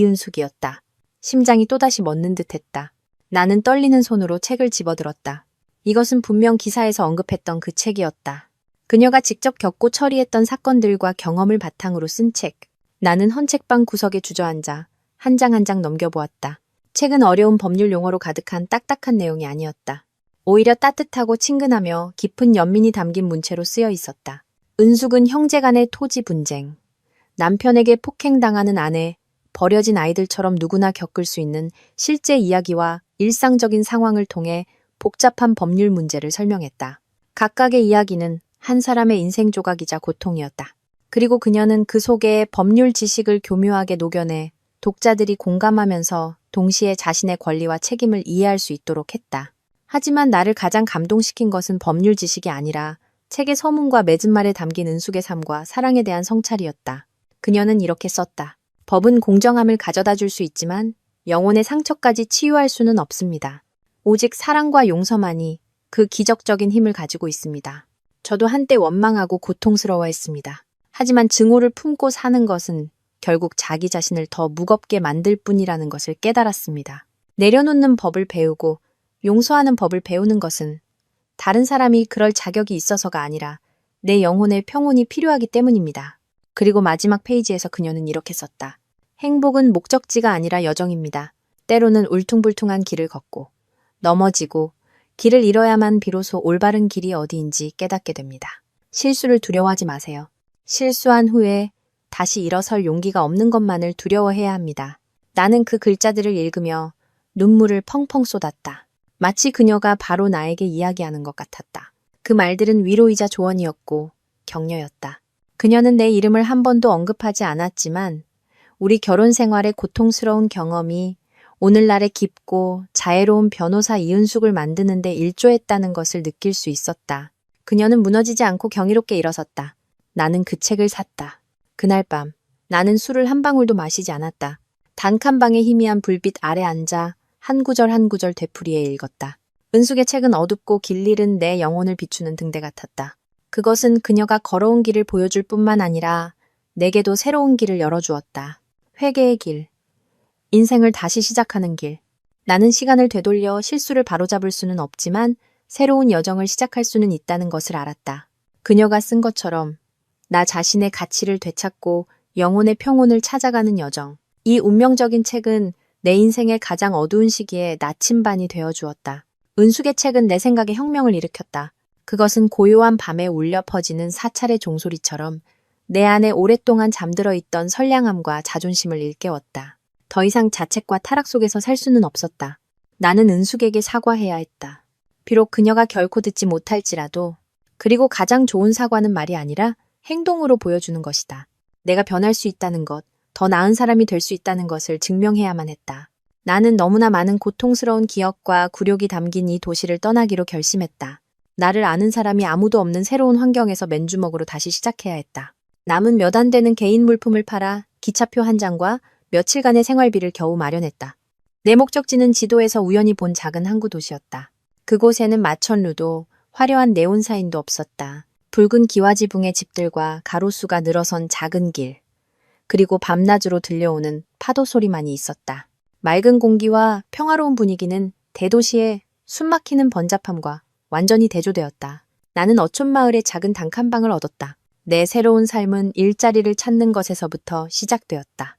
이은숙이었다. 심장이 또다시 멎는 듯했다. 나는 떨리는 손으로 책을 집어들었다. 이것은 분명 기사에서 언급했던 그 책이었다. 그녀가 직접 겪고 처리했던 사건들과 경험을 바탕으로 쓴 책. 나는 헌책방 구석에 주저앉아 한 장 한 장 넘겨보았다. 책은 어려운 법률 용어로 가득한 딱딱한 내용이 아니었다. 오히려 따뜻하고 친근하며 깊은 연민이 담긴 문체로 쓰여 있었다. 은숙은 형제 간의 토지 분쟁, 남편에게 폭행당하는 아내, 버려진 아이들처럼 누구나 겪을 수 있는 실제 이야기와 일상적인 상황을 통해 복잡한 법률 문제를 설명했다. 각각의 이야기는 한 사람의 인생 조각이자 고통이었다. 그리고 그녀는 그 속에 법률 지식을 교묘하게 녹여내 독자들이 공감하면서 동시에 자신의 권리와 책임을 이해할 수 있도록 했다. 하지만 나를 가장 감동시킨 것은 법률 지식이 아니라 책의 서문과 맺은 말에 담긴 은숙의 삶과 사랑에 대한 성찰이었다. 그녀는 이렇게 썼다. 법은 공정함을 가져다 줄 수 있지만 영혼의 상처까지 치유할 수는 없습니다. 오직 사랑과 용서만이 그 기적적인 힘을 가지고 있습니다. 저도 한때 원망하고 고통스러워했습니다. 하지만 증오를 품고 사는 것은 결국 자기 자신을 더 무겁게 만들 뿐이라는 것을 깨달았습니다. 내려놓는 법을 배우고 용서하는 법을 배우는 것은 다른 사람이 그럴 자격이 있어서가 아니라 내 영혼의 평온이 필요하기 때문입니다. 그리고 마지막 페이지에서 그녀는 이렇게 썼다. 행복은 목적지가 아니라 여정입니다. 때로는 울퉁불퉁한 길을 걷고 넘어지고 길을 잃어야만 비로소 올바른 길이 어디인지 깨닫게 됩니다. 실수를 두려워하지 마세요. 실수한 후에 다시 일어설 용기가 없는 것만을 두려워해야 합니다. 나는 그 글자들을 읽으며 눈물을 펑펑 쏟았다. 마치 그녀가 바로 나에게 이야기하는 것 같았다. 그 말들은 위로이자 조언이었고 격려였다. 그녀는 내 이름을 한 번도 언급하지 않았지만 우리 결혼 생활의 고통스러운 경험이 오늘날의 깊고 자애로운 변호사 이은숙을 만드는 데 일조했다는 것을 느낄 수 있었다. 그녀는 무너지지 않고 경이롭게 일어섰다. 나는 그 책을 샀다. 그날 밤 나는 술을 한 방울도 마시지 않았다. 단칸방의 희미한 불빛 아래 앉아 한 구절 한 구절 되풀이해 읽었다. 은숙의 책은 어둡고 길 잃은 내 영혼을 비추는 등대 같았다. 그것은 그녀가 걸어온 길을 보여줄 뿐만 아니라 내게도 새로운 길을 열어주었다. 회개의 길, 인생을 다시 시작하는 길. 나는 시간을 되돌려 실수를 바로잡을 수는 없지만 새로운 여정을 시작할 수는 있다는 것을 알았다. 그녀가 쓴 것처럼 나 자신의 가치를 되찾고 영혼의 평온을 찾아가는 여정. 이 운명적인 책은 내 인생의 가장 어두운 시기에 나침반이 되어주었다. 은숙의 책은 내 생각에 혁명을 일으켰다. 그것은 고요한 밤에 울려 퍼지는 사찰의 종소리처럼 내 안에 오랫동안 잠들어 있던 선량함과 자존심을 일깨웠다. 더 이상 자책과 타락 속에서 살 수는 없었다. 나는 은숙에게 사과해야 했다. 비록 그녀가 결코 듣지 못할지라도. 그리고 가장 좋은 사과는 말이 아니라 행동으로 보여주는 것이다. 내가 변할 수 있다는 것, 더 나은 사람이 될 수 있다는 것을 증명해야만 했다. 나는 너무나 많은 고통스러운 기억과 굴욕이 담긴 이 도시를 떠나기로 결심했다. 나를 아는 사람이 아무도 없는 새로운 환경에서 맨주먹으로 다시 시작해야 했다. 남은 몇 안 되는 개인 물품을 팔아 기차표 한 장과 며칠간의 생활비를 겨우 마련했다. 내 목적지는 지도에서 우연히 본 작은 항구 도시였다. 그곳에는 마천루도 화려한 네온 사인도 없었다. 붉은 기와지붕의 집들과 가로수가 늘어선 작은 길, 그리고 밤낮으로 들려오는 파도 소리만이 있었다. 맑은 공기와 평화로운 분위기는 대도시의 숨막히는 번잡함과 완전히 대조되었다. 나는 어촌마을의 작은 단칸방을 얻었다. 내 새로운 삶은 일자리를 찾는 것에서부터 시작되었다.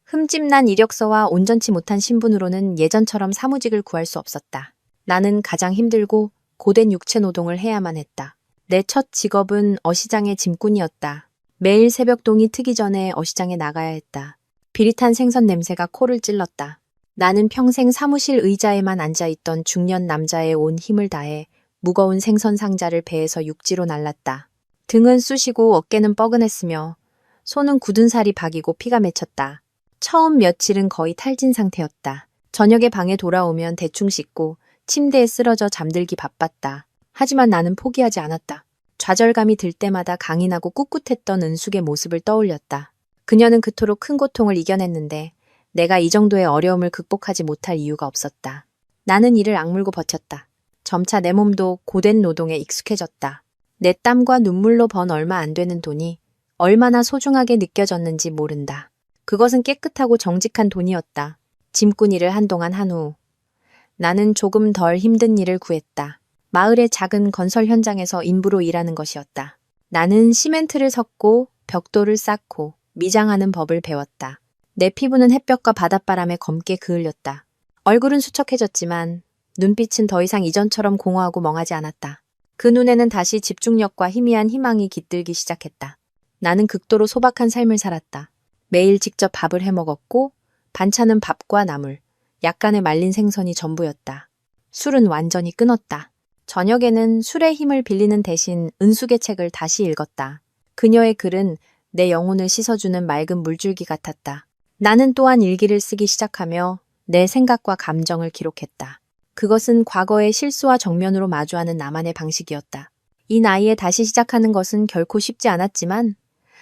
흠집난 이력서와 온전치 못한 신분으로는 예전처럼 사무직을 구할 수 없었다. 나는 가장 힘들고 고된 육체 노동을 해야만 했다. 내 첫 직업은 어시장의 짐꾼이었다. 매일 새벽동이 트기 전에 어시장에 나가야 했다. 비릿한 생선 냄새가 코를 찔렀다. 나는 평생 사무실 의자에만 앉아있던 중년 남자의 온 힘을 다해 무거운 생선 상자를 배에서 육지로 날랐다. 등은 쑤시고 어깨는 뻐근했으며 손은 굳은 살이 박이고 피가 맺혔다. 처음 며칠은 거의 탈진 상태였다. 저녁에 방에 돌아오면 대충 씻고 침대에 쓰러져 잠들기 바빴다. 하지만 나는 포기하지 않았다. 좌절감이 들 때마다 강인하고 꿋꿋했던 은숙의 모습을 떠올렸다. 그녀는 그토록 큰 고통을 이겨냈는데 내가 이 정도의 어려움을 극복하지 못할 이유가 없었다. 나는 이를 악물고 버텼다. 점차 내 몸도 고된 노동에 익숙해졌다. 내 땀과 눈물로 번 얼마 안 되는 돈이 얼마나 소중하게 느껴졌는지 모른다. 그것은 깨끗하고 정직한 돈이었다. 짐꾼 일을 한동안 한 후 나는 조금 덜 힘든 일을 구했다. 마을의 작은 건설 현장에서 인부로 일하는 것이었다. 나는 시멘트를 섞고 벽돌을 쌓고 미장하는 법을 배웠다. 내 피부는 햇볕과 바닷바람에 검게 그을렸다. 얼굴은 수척해졌지만 눈빛은 더 이상 이전처럼 공허하고 멍하지 않았다. 그 눈에는 다시 집중력과 희미한 희망이 깃들기 시작했다. 나는 극도로 소박한 삶을 살았다. 매일 직접 밥을 해먹었고 반찬은 밥과 나물, 약간의 말린 생선이 전부였다. 술은 완전히 끊었다. 저녁에는 술의 힘을 빌리는 대신 은숙의 책을 다시 읽었다. 그녀의 글은 내 영혼을 씻어주는 맑은 물줄기 같았다. 나는 또한 일기를 쓰기 시작하며 내 생각과 감정을 기록했다. 그것은 과거의 실수와 정면으로 마주하는 나만의 방식이었다. 이 나이에 다시 시작하는 것은 결코 쉽지 않았지만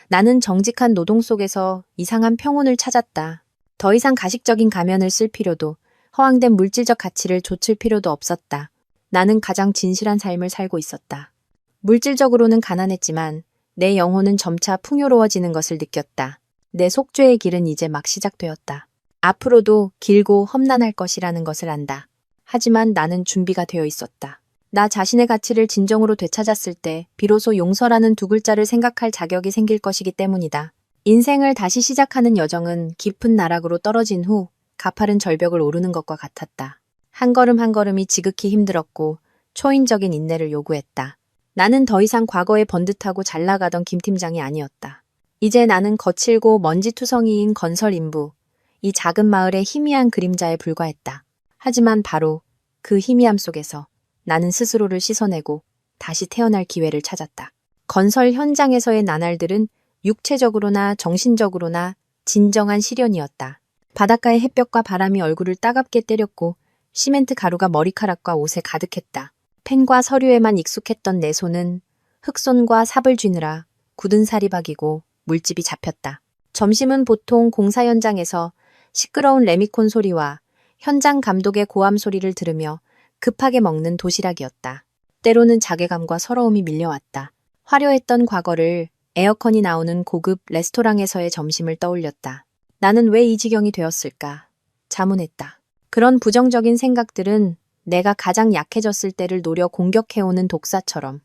나는 정직한 노동 속에서 이상한 평온을 찾았다. 더 이상 가식적인 가면을 쓸 필요도, 허황된 물질적 가치를 좇을 필요도 없었다. 나는 가장 진실한 삶을 살고 있었다. 물질적으로는 가난했지만 내 영혼은 점차 풍요로워지는 것을 느꼈다. 내 속죄의 길은 이제 막 시작되었다. 앞으로도 길고 험난할 것이라는 것을 안다. 하지만 나는 준비가 되어 있었다. 나 자신의 가치를 진정으로 되찾았을 때 비로소 용서라는 두 글자를 생각할 자격이 생길 것이기 때문이다. 인생을 다시 시작하는 여정은 깊은 나락으로 떨어진 후 가파른 절벽을 오르는 것과 같았다. 한 걸음 한 걸음이 지극히 힘들었고 초인적인 인내를 요구했다. 나는 더 이상 과거의 번듯하고 잘나가던 김 팀장이 아니었다. 이제 나는 거칠고 먼지투성이인 건설 인부, 이 작은 마을의 희미한 그림자에 불과했다. 하지만 바로 그 희미함 속에서 나는 스스로를 씻어내고 다시 태어날 기회를 찾았다. 건설 현장에서의 나날들은 육체적으로나 정신적으로나 진정한 시련이었다. 바닷가의 햇볕과 바람이 얼굴을 따갑게 때렸고 시멘트 가루가 머리카락과 옷에 가득했다. 펜과 서류에만 익숙했던 내 손은 흙손과 삽을 쥐느라 굳은 살이 박이고 물집이 잡혔다. 점심은 보통 공사 현장에서 시끄러운 레미콘 소리와 현장 감독의 고함 소리를 들으며 급하게 먹는 도시락이었다. 때로는 자괴감과 서러움이 밀려왔다. 화려했던 과거를 에어컨이 나오는 고급 레스토랑에서의 점심을 떠올렸다. 나는 왜 이 지경이 되었을까? 자문했다. 그런 부정적인 생각들은 내가 가장 약해졌을 때를 노려 공격해오는 독사처럼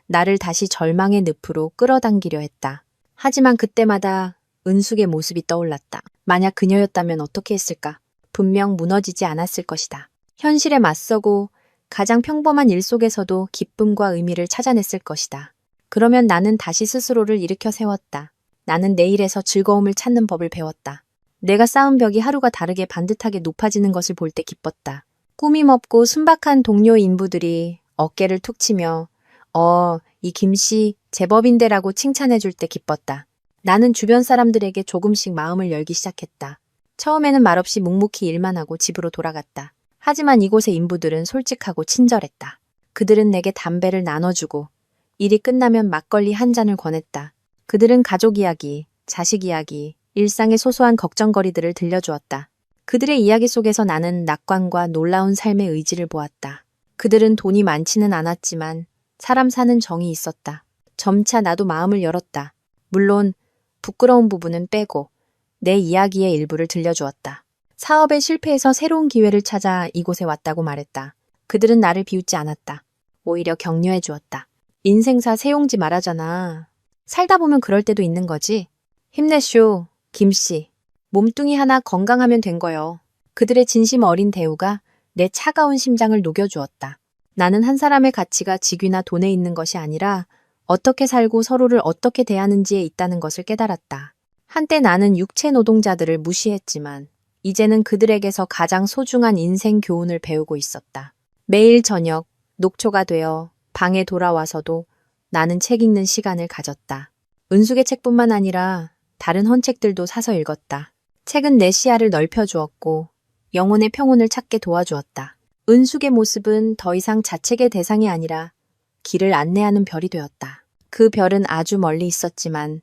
나를 다시 절망의 늪으로 끌어당기려 했다. 하지만 그때마다 은숙의 모습이 떠올랐다. 만약 그녀였다면 어떻게 했을까? 분명 무너지지 않았을 것이다. 현실에 맞서고 가장 평범한 일 속에서도 기쁨과 의미를 찾아냈을 것이다. 그러면 나는 다시 스스로를 일으켜 세웠다. 나는 내일에서 즐거움을 찾는 법을 배웠다. 내가 쌓은 벽이 하루가 다르게 반듯하게 높아지는 것을 볼 때 기뻤다. 꾸밈 없고 순박한 동료 인부들이 어깨를 툭 치며 이 김씨 제법인데라고 칭찬해 줄 때 기뻤다. 나는 주변 사람들에게 조금씩 마음을 열기 시작했다. 처음에는 말없이 묵묵히 일만 하고 집으로 돌아갔다. 하지만 이곳의 인부들은 솔직하고 친절했다. 그들은 내게 담배를 나눠주고 일이 끝나면 막걸리 한 잔을 권했다. 그들은 가족 이야기, 자식 이야기, 일상의 소소한 걱정거리들을 들려주었다. 그들의 이야기 속에서 나는 낙관과 놀라운 삶의 의지를 보았다. 그들은 돈이 많지는 않았지만 사람 사는 정이 있었다. 점차 나도 마음을 열었다. 물론 부끄러운 부분은 빼고 내 이야기의 일부를 들려주었다. 사업에 실패해서 새로운 기회를 찾아 이곳에 왔다고 말했다. 그들은 나를 비웃지 않았다. 오히려 격려해 주었다. 인생사 세용지 말하잖아. 살다 보면 그럴 때도 있는 거지. 힘내쇼, 김씨. 몸뚱이 하나 건강하면 된 거요. 그들의 진심 어린 대우가 내 차가운 심장을 녹여주었다. 나는 한 사람의 가치가 직위나 돈에 있는 것이 아니라 어떻게 살고 서로를 어떻게 대하는지에 있다는 것을 깨달았다. 한때 나는 육체 노동자들을 무시했지만 이제는 그들에게서 가장 소중한 인생 교훈을 배우고 있었다. 매일 저녁 녹초가 되어 방에 돌아와서도 나는 책 읽는 시간을 가졌다. 은숙의 책뿐만 아니라 다른 헌책들도 사서 읽었다. 책은 내 시야를 넓혀주었고 영혼의 평온을 찾게 도와주었다. 은숙의 모습은 더 이상 자책의 대상이 아니라 길을 안내하는 별이 되었다. 그 별은 아주 멀리 있었지만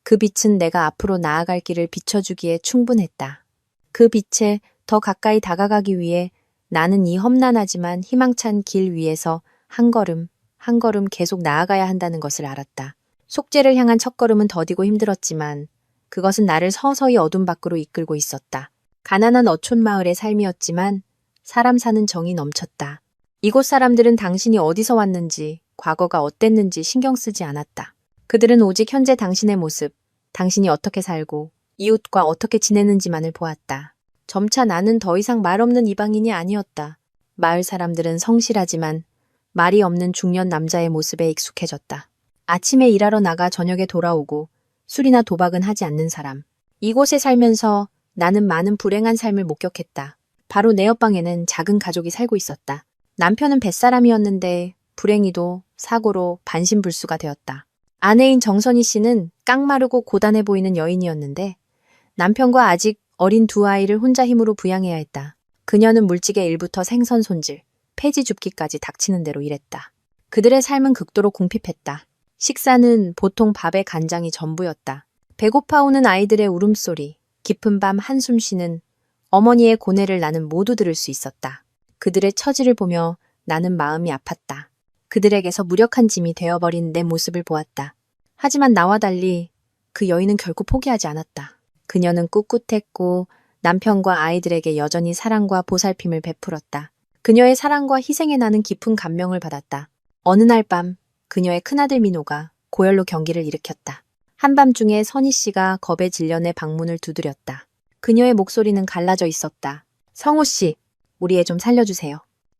그 빛은 내가 앞으로 나아갈 길을 비춰주기에 충분했다. 그 빛에 더 가까이 다가가기 위해 나는 이 험난하지만 희망찬 길 위에서 한 걸음 한 걸음 계속 나아가야 한다는 것을 알았다. 속죄를 향한 첫걸음은 더디고 힘들었지만 그것은 나를 서서히 어둠 밖으로 이끌고 있었다. 가난한 어촌 마을의 삶이었지만 사람 사는 정이 넘쳤다. 이곳 사람들은 당신이 어디서 왔는지, 과거가 어땠는지 신경 쓰지 않았다. 그들은 오직 현재 당신의 모습, 당신이 어떻게 살고 이웃과 어떻게 지내는지만을 보았다. 점차 나는 더 이상 말 없는 이방인이 아니었다. 마을 사람들은 성실하지만 말이 없는 중년 남자의 모습에 익숙해졌다. 아침에 일하러 나가 저녁에 돌아오고 술이나 도박은 하지 않는 사람. 이곳에 살면서 나는 많은 불행한 삶을 목격했다. 바로 내 옆방에는 작은 가족이 살고 있었다. 남편은 뱃사람이었는데 불행히도 사고로 반신불수가 되었다. 아내인 정선희 씨는 깡마르고 고단해 보이는 여인이었는데 남편과 아직 어린 두 아이를 혼자 힘으로 부양해야 했다. 그녀는 물찌개 일부터 생선 손질, 폐지 줍기까지 닥치는 대로 일했다. 그들의 삶은 극도로 궁핍했다. 식사는 보통 밥에 간장이 전부였다. 배고파 오는 아이들의 울음소리, 깊은 밤 한숨 쉬는 어머니의 고뇌를 나는 모두 들을 수 있었다. 그들의 처지를 보며 나는 마음이 아팠다. 그들에게서 무력한 짐이 되어버린 내 모습을 보았다. 하지만 나와 달리 그 여인은 결코 포기하지 않았다. 그녀는 꿋꿋했고 남편과 아이들에게 여전히 사랑과 보살핌을 베풀었다. 그녀의 사랑과 희생에 나는 깊은 감명을 받았다. 어느 날 밤 그녀의 큰아들 민호가 고열로 경기를 일으켰다. 한밤중에 선희 씨가 겁에 질려 내 방문을 두드렸다. 그녀의 목소리는 갈라져 있었다. 성우 씨, 우리 애 좀 살려주세요.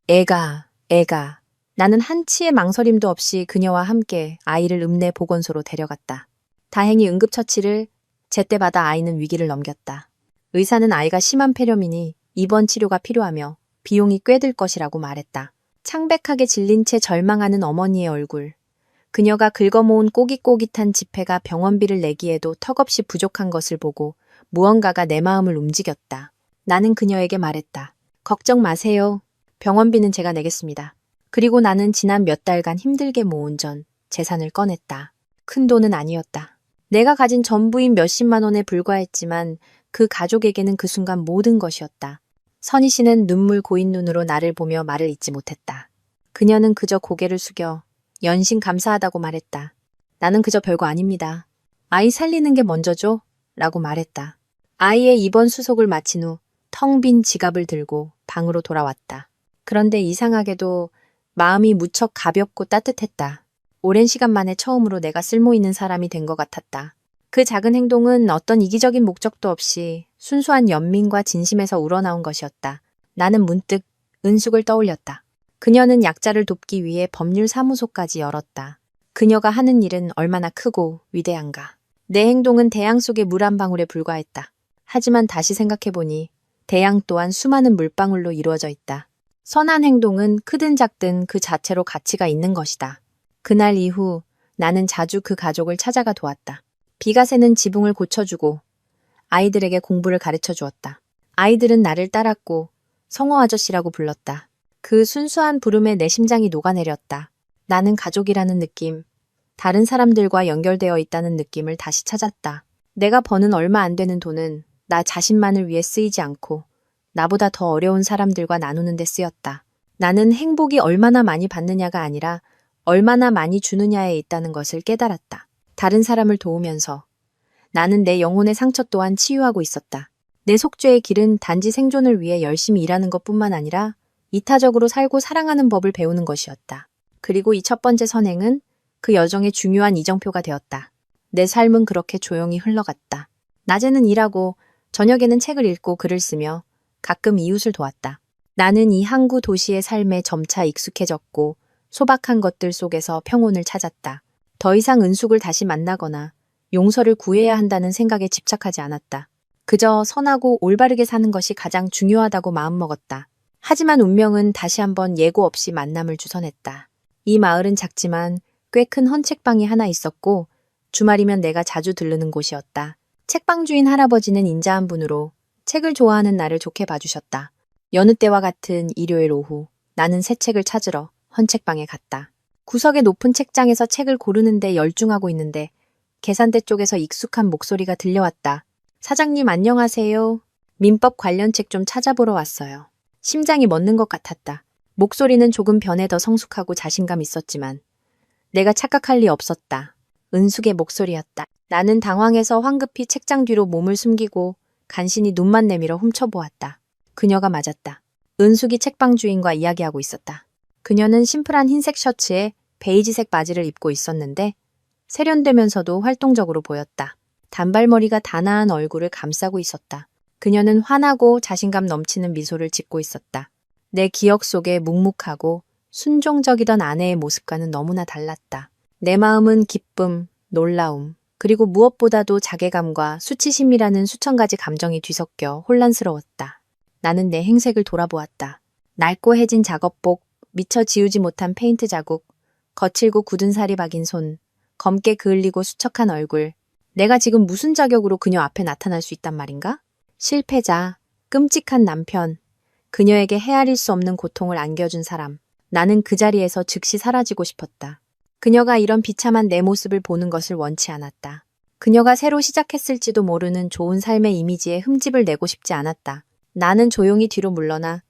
애가. 나는 한치의 망설임도 없이 그녀와 함께 아이를 읍내 보건소로 데려갔다. 다행히 응급처치를 제때 받아 아이는 위기를 넘겼다. 의사는 아이가 심한 폐렴이니 입원 치료가 필요하며 비용이 꽤 들 것이라고 말했다. 창백하게 질린 채 절망하는 어머니의 얼굴. 그녀가 긁어모은 꼬깃꼬깃한 지폐가 병원비를 내기에도 턱없이 부족한 것을 보고 무언가가 내 마음을 움직였다. 나는 그녀에게 말했다. 걱정 마세요. 병원비는 제가 내겠습니다. 그리고 나는 지난 몇 달간 힘들게 모은 전 재산을 꺼냈다. 큰 돈은 아니었다. 내가 가진 전부인 몇십만 원에 불과했지만 그 가족에게는 그 순간 모든 것이었다. 선희 씨는 눈물 고인 눈으로 나를 보며 말을 잇지 못했다. 그녀는 그저 고개를 숙여 연신 감사하다고 말했다. 나는 그저 별거 아닙니다. 아이 살리는 게 먼저죠? 라고 말했다. 아이의 입원 수속을 마친 후 텅 빈 지갑을 들고 방으로 돌아왔다. 그런데 이상하게도 마음이 무척 가볍고 따뜻했다. 오랜 시간 만에 처음으로 내가 쓸모 있는 사람이 된 것 같았다. 그 작은 행동은 어떤 이기적인 목적도 없이 순수한 연민과 진심에서 우러나온 것이었다. 나는 문득 은숙을 떠올렸다. 그녀는 약자를 돕기 위해 법률사무소까지 열었다. 그녀가 하는 일은 얼마나 크고 위대한가. 내 행동은 대양 속의 물 한 방울에 불과했다. 하지만 다시 생각해보니 대양 또한 수많은 물방울로 이루어져 있다. 선한 행동은 크든 작든 그 자체로 가치가 있는 것이다. 그날 이후 나는 자주 그 가족을 찾아가 도왔다. 비가 새는 지붕을 고쳐주고 아이들에게 공부를 가르쳐 주었다. 아이들은 나를 따랐고 성호 아저씨라고 불렀다. 그 순수한 부름에 내 심장이 녹아내렸다. 나는 가족이라는 느낌, 다른 사람들과 연결되어 있다는 느낌을 다시 찾았다. 내가 버는 얼마 안 되는 돈은 나 자신만을 위해 쓰이지 않고 나보다 더 어려운 사람들과 나누는 데 쓰였다. 나는 행복이 얼마나 많이 받느냐가 아니라 얼마나 많이 주느냐에 있다는 것을 깨달았다. 다른 사람을 도우면서 나는 내 영혼의 상처 또한 치유하고 있었다. 내 속죄의 길은 단지 생존을 위해 열심히 일하는 것뿐만 아니라 이타적으로 살고 사랑하는 법을 배우는 것이었다. 그리고 이 첫 번째 선행은 그 여정의 중요한 이정표가 되었다. 내 삶은 그렇게 조용히 흘러갔다. 낮에는 일하고 저녁에는 책을 읽고 글을 쓰며 가끔 이웃을 도왔다. 나는 이 항구 도시의 삶에 점차 익숙해졌고 소박한 것들 속에서 평온을 찾았다. 더 이상 은숙을 다시 만나거나 용서를 구해야 한다는 생각에 집착하지 않았다. 그저 선하고 올바르게 사는 것이 가장 중요하다고 마음먹었다. 하지만 운명은 다시 한번 예고 없이 만남을 주선했다. 이 마을은 작지만 꽤 큰 헌책방이 하나 있었고 주말이면 내가 자주 들르는 곳이었다. 책방 주인 할아버지는 인자한 분으로 책을 좋아하는 나를 좋게 봐주셨다. 여느 때와 같은 일요일 오후 나는 새 책을 찾으러 헌책방에 갔다. 구석의 높은 책장에서 책을 고르는데 열중하고 있는데 계산대 쪽에서 익숙한 목소리가 들려왔다. 사장님 안녕하세요. 민법 관련 책 좀 찾아보러 왔어요. 심장이 멎는 것 같았다. 목소리는 조금 변해 더 성숙하고 자신감 있었지만 내가 착각할 리 없었다. 은숙의 목소리였다. 나는 당황해서 황급히 책장 뒤로 몸을 숨기고 간신히 눈만 내밀어 훔쳐보았다. 그녀가 맞았다. 은숙이 책방 주인과 이야기하고 있었다. 그녀는 심플한 흰색 셔츠에 베이지색 바지를 입고 있었는데 세련되면서도 활동적으로 보였다. 단발머리가 단아한 얼굴을 감싸고 있었다. 그녀는 환하고 자신감 넘치는 미소를 짓고 있었다. 내 기억 속에 묵묵하고 순종적이던 아내의 모습과는 너무나 달랐다. 내 마음은 기쁨, 놀라움, 그리고 무엇보다도 자괴감과 수치심이라는 수천 가지 감정이 뒤섞여 혼란스러웠다. 나는 내 행색을 돌아보았다. 낡고 해진 작업복, 미처 지우지 못한 페인트 자국, 거칠고 굳은 살이 박인 손, 검게 그을리고 수척한 얼굴. 내가 지금 무슨 자격으로 그녀 앞에 나타날 수 있단 말인가? 실패자, 끔찍한 남편, 그녀에게 헤아릴 수 없는 고통을 안겨준 사람. 나는 그 자리에서 즉시 사라지고 싶었다. 그녀가 이런 비참한 내 모습을 보는 것을 원치 않았다. 그녀가 새로 시작했을지도 모르는 좋은 삶의 이미지에 흠집을 내고 싶지 않았다. 나는 조용히 뒤로 물러나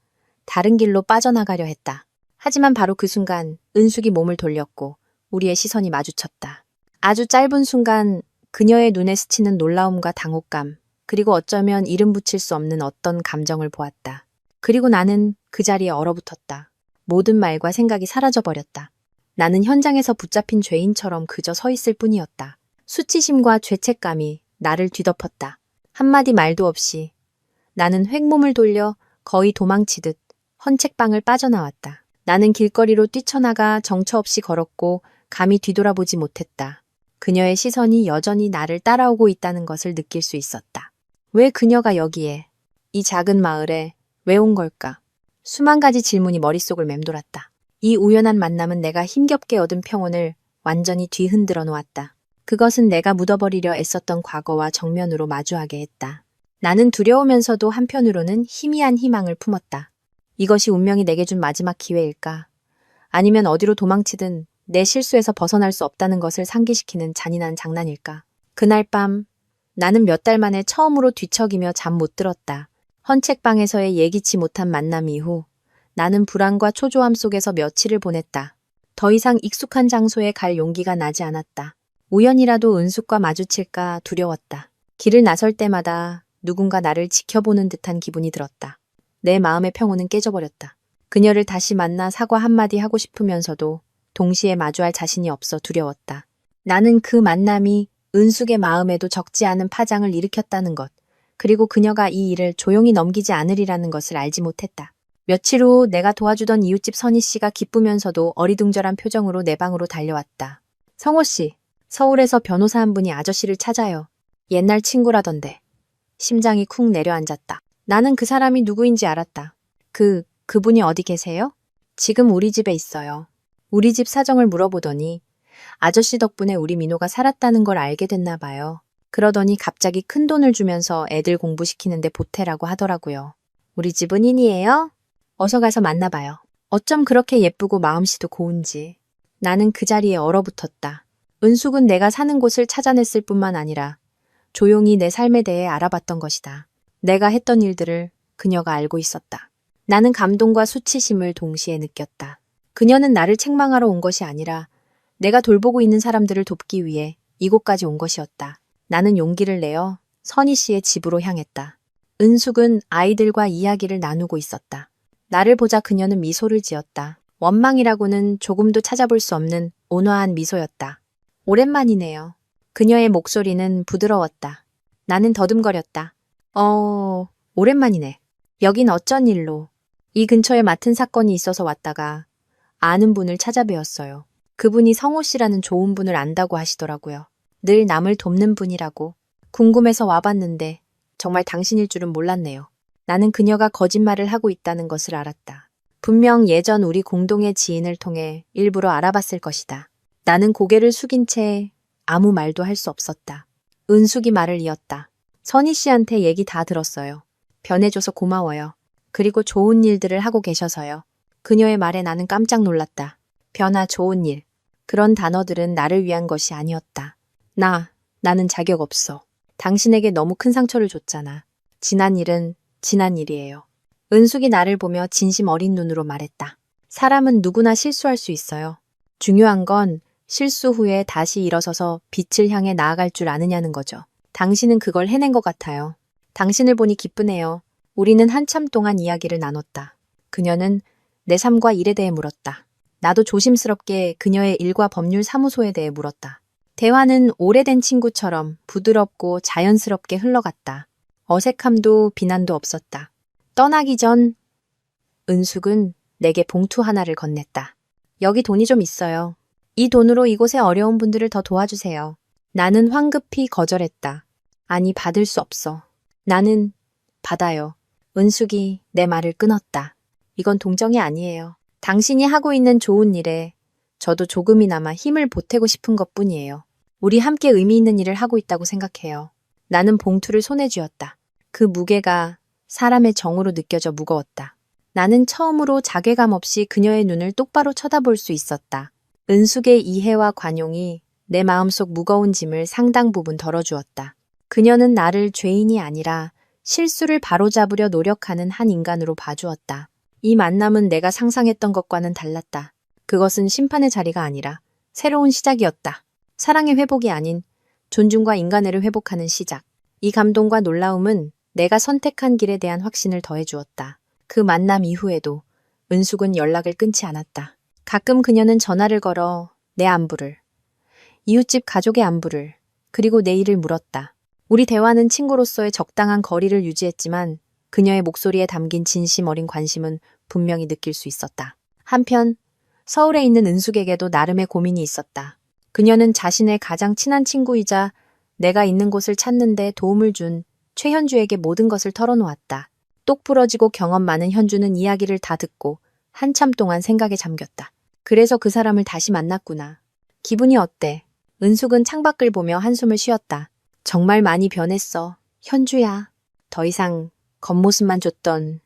다른 길로 빠져나가려 했다. 하지만 바로 그 순간 은숙이 몸을 돌렸고 우리의 시선이 마주쳤다. 아주 짧은 순간 그녀의 눈에 스치는 놀라움과 당혹감, 그리고 어쩌면 이름 붙일 수 없는 어떤 감정을 보았다. 그리고 나는 그 자리에 얼어붙었다. 모든 말과 생각이 사라져버렸다. 나는 현장에서 붙잡힌 죄인처럼 그저 서 있을 뿐이었다. 수치심과 죄책감이 나를 뒤덮었다. 한마디 말도 없이 나는 횡몸을 돌려 거의 도망치듯 헌책방을 빠져나왔다. 나는 길거리로 뛰쳐나가 정처 없이 걸었고 감히 뒤돌아보지 못했다. 그녀의 시선이 여전히 나를 따라오고 있다는 것을 느낄 수 있었다. 왜 그녀가 여기에, 이 작은 마을에 왜 온 걸까? 수만 가지 질문이 머릿속을 맴돌았다. 이 우연한 만남은 내가 힘겹게 얻은 평온을 완전히 뒤흔들어 놓았다. 그것은 내가 묻어버리려 애썼던 과거와 정면으로 마주하게 했다. 나는 두려우면서도 한편으로는 희미한 희망을 품었다. 이것이 운명이 내게 준 마지막 기회일까? 아니면 어디로 도망치든 내 실수에서 벗어날 수 없다는 것을 상기시키는 잔인한 장난일까? 그날 밤 나는 몇 달 만에 처음으로 뒤척이며 잠 못 들었다. 헌책방에서의 예기치 못한 만남 이후 나는 불안과 초조함 속에서 며칠을 보냈다. 더 이상 익숙한 장소에 갈 용기가 나지 않았다. 우연이라도 은숙과 마주칠까 두려웠다. 길을 나설 때마다 누군가 나를 지켜보는 듯한 기분이 들었다. 내 마음의 평온은 깨져버렸다. 그녀를 다시 만나 사과 한마디 하고 싶으면서도 동시에 마주할 자신이 없어 두려웠다. 나는 그 만남이 은숙의 마음에도 적지 않은 파장을 일으켰다는 것, 그리고 그녀가 이 일을 조용히 넘기지 않으리라는 것을 알지 못했다. 며칠 후 내가 도와주던 이웃집 선희 씨가 기쁘면서도 어리둥절한 표정으로 내 방으로 달려왔다. 성호 씨, 서울에서 변호사 한 분이 아저씨를 찾아요. 옛날 친구라던데. 심장이 쿵 내려앉았다. 나는 그 사람이 누구인지 알았다. 그분이 어디 계세요? 지금 우리 집에 있어요. 우리 집 사정을 물어보더니 아저씨 덕분에 우리 민호가 살았다는 걸 알게 됐나 봐요. 그러더니 갑자기 큰 돈을 주면서 애들 공부시키는데 보태라고 하더라고요. 우리 집 은인이에요? 어서 가서 만나봐요. 어쩜 그렇게 예쁘고 마음씨도 고운지. 나는 그 자리에 얼어붙었다. 은숙은 내가 사는 곳을 찾아냈을 뿐만 아니라 조용히 내 삶에 대해 알아봤던 것이다. 내가 했던 일들을 그녀가 알고 있었다. 나는 감동과 수치심을 동시에 느꼈다. 그녀는 나를 책망하러 온 것이 아니라 내가 돌보고 있는 사람들을 돕기 위해 이곳까지 온 것이었다. 나는 용기를 내어 선희 씨의 집으로 향했다. 은숙은 아이들과 이야기를 나누고 있었다. 나를 보자 그녀는 미소를 지었다. 원망이라고는 조금도 찾아볼 수 없는 온화한 미소였다. 오랜만이네요. 그녀의 목소리는 부드러웠다. 나는 더듬거렸다. 오랜만이네. 여긴 어쩐 일로? 이 근처에 맡은 사건이 있어서 왔다가 아는 분을 찾아뵈었어요. 그분이 성호 씨라는 좋은 분을 안다고 하시더라고요. 늘 남을 돕는 분이라고. 궁금해서 와봤는데 정말 당신일 줄은 몰랐네요. 나는 그녀가 거짓말을 하고 있다는 것을 알았다. 분명 예전 우리 공동의 지인을 통해 일부러 알아봤을 것이다. 나는 고개를 숙인 채 아무 말도 할 수 없었다. 은숙이 말을 이었다. 선희 씨한테 얘기 다 들었어요. 변해줘서 고마워요. 그리고 좋은 일들을 하고 계셔서요. 그녀의 말에 나는 깜짝 놀랐다. 변화, 좋은 일. 그런 단어들은 나를 위한 것이 아니었다. 나는 자격 없어. 당신에게 너무 큰 상처를 줬잖아. 지난 일은 지난 일이에요. 은숙이 나를 보며 진심 어린 눈으로 말했다. 사람은 누구나 실수할 수 있어요. 중요한 건 실수 후에 다시 일어서서 빛을 향해 나아갈 줄 아느냐는 거죠. 당신은 그걸 해낸 것 같아요. 당신을 보니 기쁘네요. 우리는 한참 동안 이야기를 나눴다. 그녀는 내 삶과 일에 대해 물었다. 나도 조심스럽게 그녀의 일과 법률 사무소에 대해 물었다. 대화는 오래된 친구처럼 부드럽고 자연스럽게 흘러갔다. 어색함도 비난도 없었다. 떠나기 전 은숙은 내게 봉투 하나를 건넸다. 여기 돈이 좀 있어요. 이 돈으로 이곳의 어려운 분들을 더 도와주세요. 나는 황급히 거절했다. 아니, 받을 수 없어. 나는 받아요. 은숙이 내 말을 끊었다. 이건 동정이 아니에요. 당신이 하고 있는 좋은 일에 저도 조금이나마 힘을 보태고 싶은 것뿐이에요. 우리 함께 의미 있는 일을 하고 있다고 생각해요. 나는 봉투를 손에 쥐었다. 그 무게가 사람의 정으로 느껴져 무거웠다. 나는 처음으로 자괴감 없이 그녀의 눈을 똑바로 쳐다볼 수 있었다. 은숙의 이해와 관용이 내 마음속 무거운 짐을 상당 부분 덜어주었다. 그녀는 나를 죄인이 아니라 실수를 바로잡으려 노력하는 한 인간으로 봐주었다. 이 만남은 내가 상상했던 것과는 달랐다. 그것은 심판의 자리가 아니라 새로운 시작이었다. 사랑의 회복이 아닌 존중과 인간애를 회복하는 시작. 이 감동과 놀라움은 내가 선택한 길에 대한 확신을 더해주었다. 그 만남 이후에도 은숙은 연락을 끊지 않았다. 가끔 그녀는 전화를 걸어 내 안부를, 이웃집 가족의 안부를, 그리고 내일을 물었다. 우리 대화는 친구로서의 적당한 거리를 유지했지만 그녀의 목소리에 담긴 진심 어린 관심은 분명히 느낄 수 있었다. 한편 서울에 있는 은숙에게도 나름의 고민이 있었다. 그녀는 자신의 가장 친한 친구이자 내가 있는 곳을 찾는데 도움을 준 최현주에게 모든 것을 털어놓았다. 똑부러지고 경험 많은 현주는 이야기를 다 듣고 한참 동안 생각에 잠겼다. 그래서 그 사람을 다시 만났구나. 기분이 어때? 은숙은 창밖을 보며 한숨을 쉬었다. 정말 많이 변했어. 현주야. 더 이상 겉모습만 줬던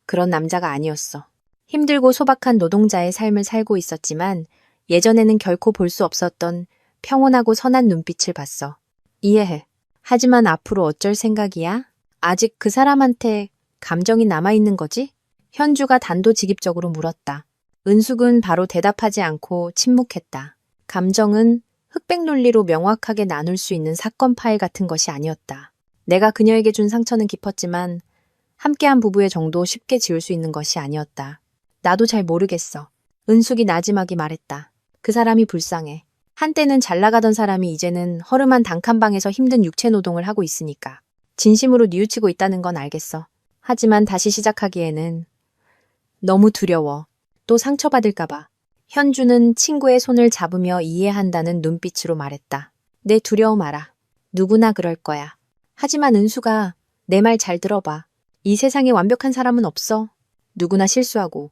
그런 남자가 아니었어. 힘들고 소박한 노동자의 삶을 살고 있었지만 예전에는 결코 볼 수 없었던 평온하고 선한 눈빛을 봤어. 이해해. 하지만 앞으로 어쩔 생각이야? 아직 그 사람한테 감정이 남아있는 거지? 현주가 단도직입적으로 물었다. 은숙은 바로 대답하지 않고 침묵했다. 감정은 흑백 논리로 명확하게 나눌 수 있는 사건 파일 같은 것이 아니었다. 내가 그녀에게 준 상처는 깊었지만 함께한 부부의 정도 쉽게 지울 수 있는 것이 아니었다. 나도 잘 모르겠어. 은숙이 나지막이 말했다. 그 사람이 불쌍해. 한때는 잘 나가던 사람이 이제는 허름한 단칸방에서 힘든 육체 노동을 하고 있으니까. 진심으로 뉘우치고 있다는 건 알겠어. 하지만 다시 시작하기에는 너무 두려워. 또 상처받을까봐. 현주는 친구의 손을 잡으며 이해한다는 눈빛으로 말했다. 내 두려움 알아. 누구나 그럴 거야. 하지만 은수가 내 말 잘 들어봐. 이 세상에 완벽한 사람은 없어. 누구나 실수하고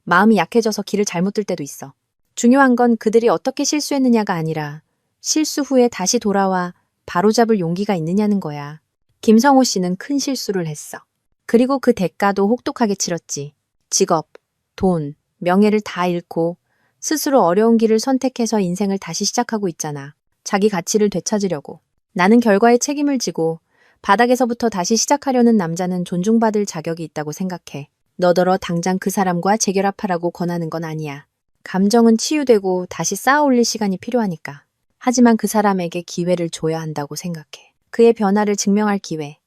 마음이 약해져서 길을 잘못 들 때도 있어. 중요한 건 그들이 어떻게 실수했느냐가 아니라 실수 후에 다시 돌아와 바로잡을 용기가 있느냐는 거야. 김성호 씨는 큰 실수를 했어. 그리고 그 대가도 혹독하게 치렀지. 직업, 돈, 명예를 다 잃고 스스로 어려운 길을 선택해서 인생을 다시 시작하고 있잖아. 자기 가치를 되찾으려고. 나는 결과에 책임을 지고 바닥에서부터 다시 시작하려는 남자는 존중받을 자격이 있다고 생각해. 너더러 당장 그 사람과 재결합하라고 권하는 건 아니야. 감정은 치유되고 다시 쌓아 올릴 시간이 필요하니까. 하지만 그 사람에게 기회를 줘야 한다고 생각해. 그의 변화를 증명할 기회.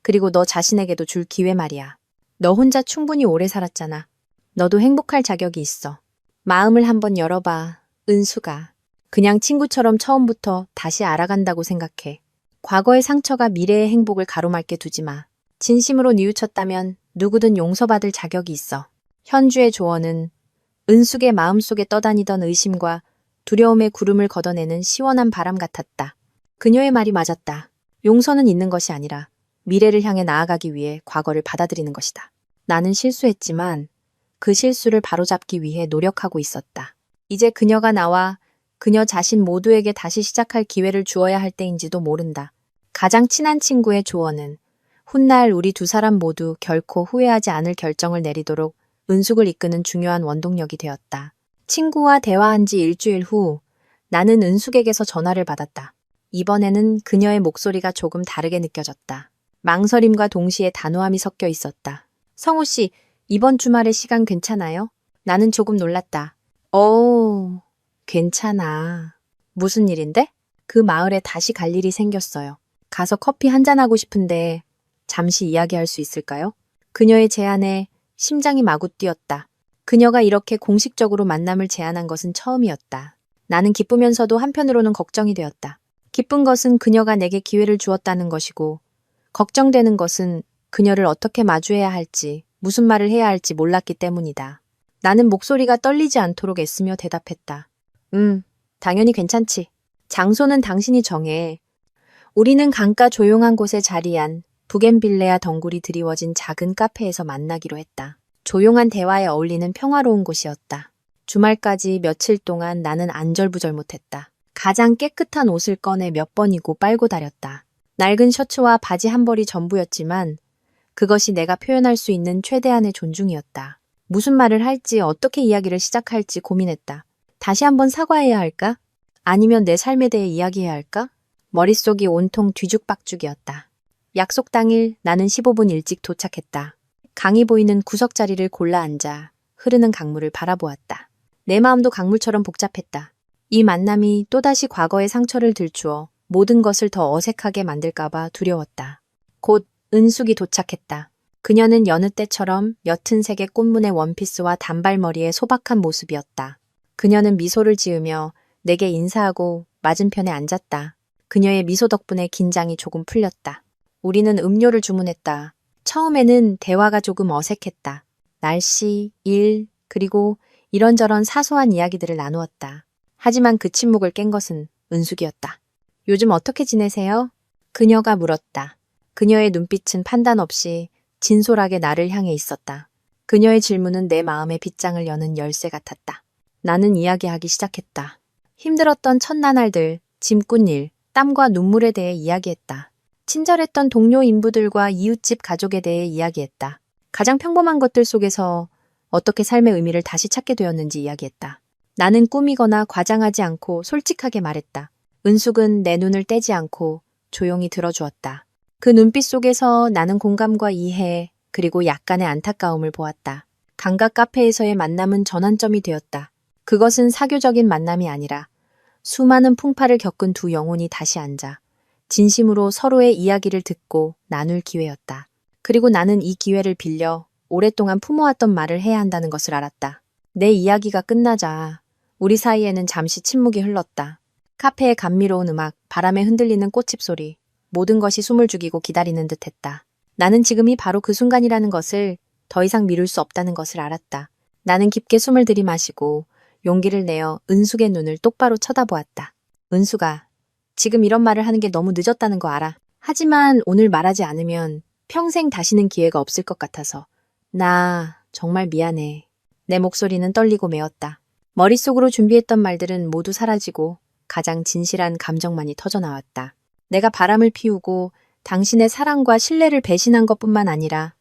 그리고 너 자신에게도 줄 기회 말이야. 너 혼자 충분히 오래 살았잖아. 너도 행복할 자격이 있어. 마음을 한번 열어봐, 은수가. 그냥 친구처럼 처음부터 다시 알아간다고 생각해. 과거의 상처가 미래의 행복을 가로막게 두지 마. 진심으로 뉘우쳤다면 누구든 용서받을 자격이 있어. 현주의 조언은 은숙의 마음속에 떠다니던 의심과 두려움의 구름을 걷어내는 시원한 바람 같았다. 그녀의 말이 맞았다. 용서는 있는 것이 아니라 미래를 향해 나아가기 위해 과거를 받아들이는 것이다. 나는 실수했지만 그 실수를 바로잡기 위해 노력하고 있었다. 이제 그녀가 나와 그녀 자신 모두에게 다시 시작할 기회를 주어야 할 때인지도 모른다. 가장 친한 친구의 조언은 훗날 우리 두 사람 모두 결코 후회하지 않을 결정을 내리도록 은숙을 이끄는 중요한 원동력이 되었다. 친구와 대화한 지 일주일 후 나는 은숙에게서 전화를 받았다. 이번에는 그녀의 목소리가 조금 다르게 느껴졌다. 망설임과 동시에 단호함이 섞여 있었다. 성우 씨, 이번 주말에 시간 괜찮아요? 나는 조금 놀랐다. 괜찮아. 무슨 일인데? 그 마을에 다시 갈 일이 생겼어요. 가서 커피 한잔하고 싶은데 잠시 이야기할 수 있을까요? 그녀의 제안에 심장이 마구 뛰었다. 그녀가 이렇게 공식적으로 만남을 제안한 것은 처음이었다. 나는 기쁘면서도 한편으로는 걱정이 되었다. 기쁜 것은 그녀가 내게 기회를 주었다는 것이고, 걱정되는 것은 그녀를 어떻게 마주해야 할지, 무슨 말을 해야 할지 몰랐기 때문이다. 나는 목소리가 떨리지 않도록 애쓰며 대답했다. 당연히 괜찮지. 장소는 당신이 정해. 우리는 강가 조용한 곳에 자리한 부겐빌레아 덩굴이 드리워진 작은 카페에서 만나기로 했다. 조용한 대화에 어울리는 평화로운 곳이었다. 주말까지 며칠 동안 나는 안절부절 못했다. 가장 깨끗한 옷을 꺼내 몇 번이고 빨고 다녔다. 낡은 셔츠와 바지 한 벌이 전부였지만 그것이 내가 표현할 수 있는 최대한의 존중이었다. 무슨 말을 할지 어떻게 이야기를 시작할지 고민했다. 다시 한번 사과해야 할까? 아니면 내 삶에 대해 이야기해야 할까? 머릿속이 온통 뒤죽박죽이었다. 약속 당일 나는 15분 일찍 도착했다. 강이 보이는 구석 자리를 골라 앉아 흐르는 강물을 바라보았다. 내 마음도 강물처럼 복잡했다. 이 만남이 또다시 과거의 상처를 들추어 모든 것을 더 어색하게 만들까봐 두려웠다. 곧 은숙이 도착했다. 그녀는 여느 때처럼 옅은 색의 꽃무늬 원피스와 단발머리의 소박한 모습이었다. 그녀는 미소를 지으며 내게 인사하고 맞은편에 앉았다. 그녀의 미소 덕분에 긴장이 조금 풀렸다. 우리는 음료를 주문했다. 처음에는 대화가 조금 어색했다. 날씨, 일, 그리고 이런저런 사소한 이야기들을 나누었다. 하지만 그 침묵을 깬 것은 은숙이었다. 요즘 어떻게 지내세요? 그녀가 물었다. 그녀의 눈빛은 판단 없이 진솔하게 나를 향해 있었다. 그녀의 질문은 내 마음의 빗장을 여는 열쇠 같았다. 나는 이야기하기 시작했다. 힘들었던 첫나날들, 짐꾼 일, 땀과 눈물에 대해 이야기했다. 친절했던 동료 인부들과 이웃집 가족에 대해 이야기했다. 가장 평범한 것들 속에서 어떻게 삶의 의미를 다시 찾게 되었는지 이야기했다. 나는 꾸미거나 과장하지 않고 솔직하게 말했다. 은숙은 내 눈을 떼지 않고 조용히 들어주었다. 그 눈빛 속에서 나는 공감과 이해, 그리고 약간의 안타까움을 보았다. 강가 카페에서의 만남은 전환점이 되었다. 그것은 사교적인 만남이 아니라 수많은 풍파를 겪은 두 영혼이 다시 앉아 진심으로 서로의 이야기를 듣고 나눌 기회였다. 그리고 나는 이 기회를 빌려 오랫동안 품어왔던 말을 해야 한다는 것을 알았다. 내 이야기가 끝나자 우리 사이에는 잠시 침묵이 흘렀다. 카페의 감미로운 음악, 바람에 흔들리는 꽃집 소리, 모든 것이 숨을 죽이고 기다리는 듯했다. 나는 지금이 바로 그 순간이라는 것을 더 이상 미룰 수 없다는 것을 알았다. 나는 깊게 숨을 들이마시고 용기를 내어 은숙의 눈을 똑바로 쳐다보았다. 은숙아, 지금 이런 말을 하는 게 너무 늦었다는 거 알아. 하지만 오늘 말하지 않으면 평생 다시는 기회가 없을 것 같아서. 나 정말 미안해. 내 목소리는 떨리고 메었다. 머릿속으로 준비했던 말들은 모두 사라지고 가장 진실한 감정만이 터져나왔다. 내가 바람을 피우고 당신의 사랑과 신뢰를 배신한 것뿐만 아니라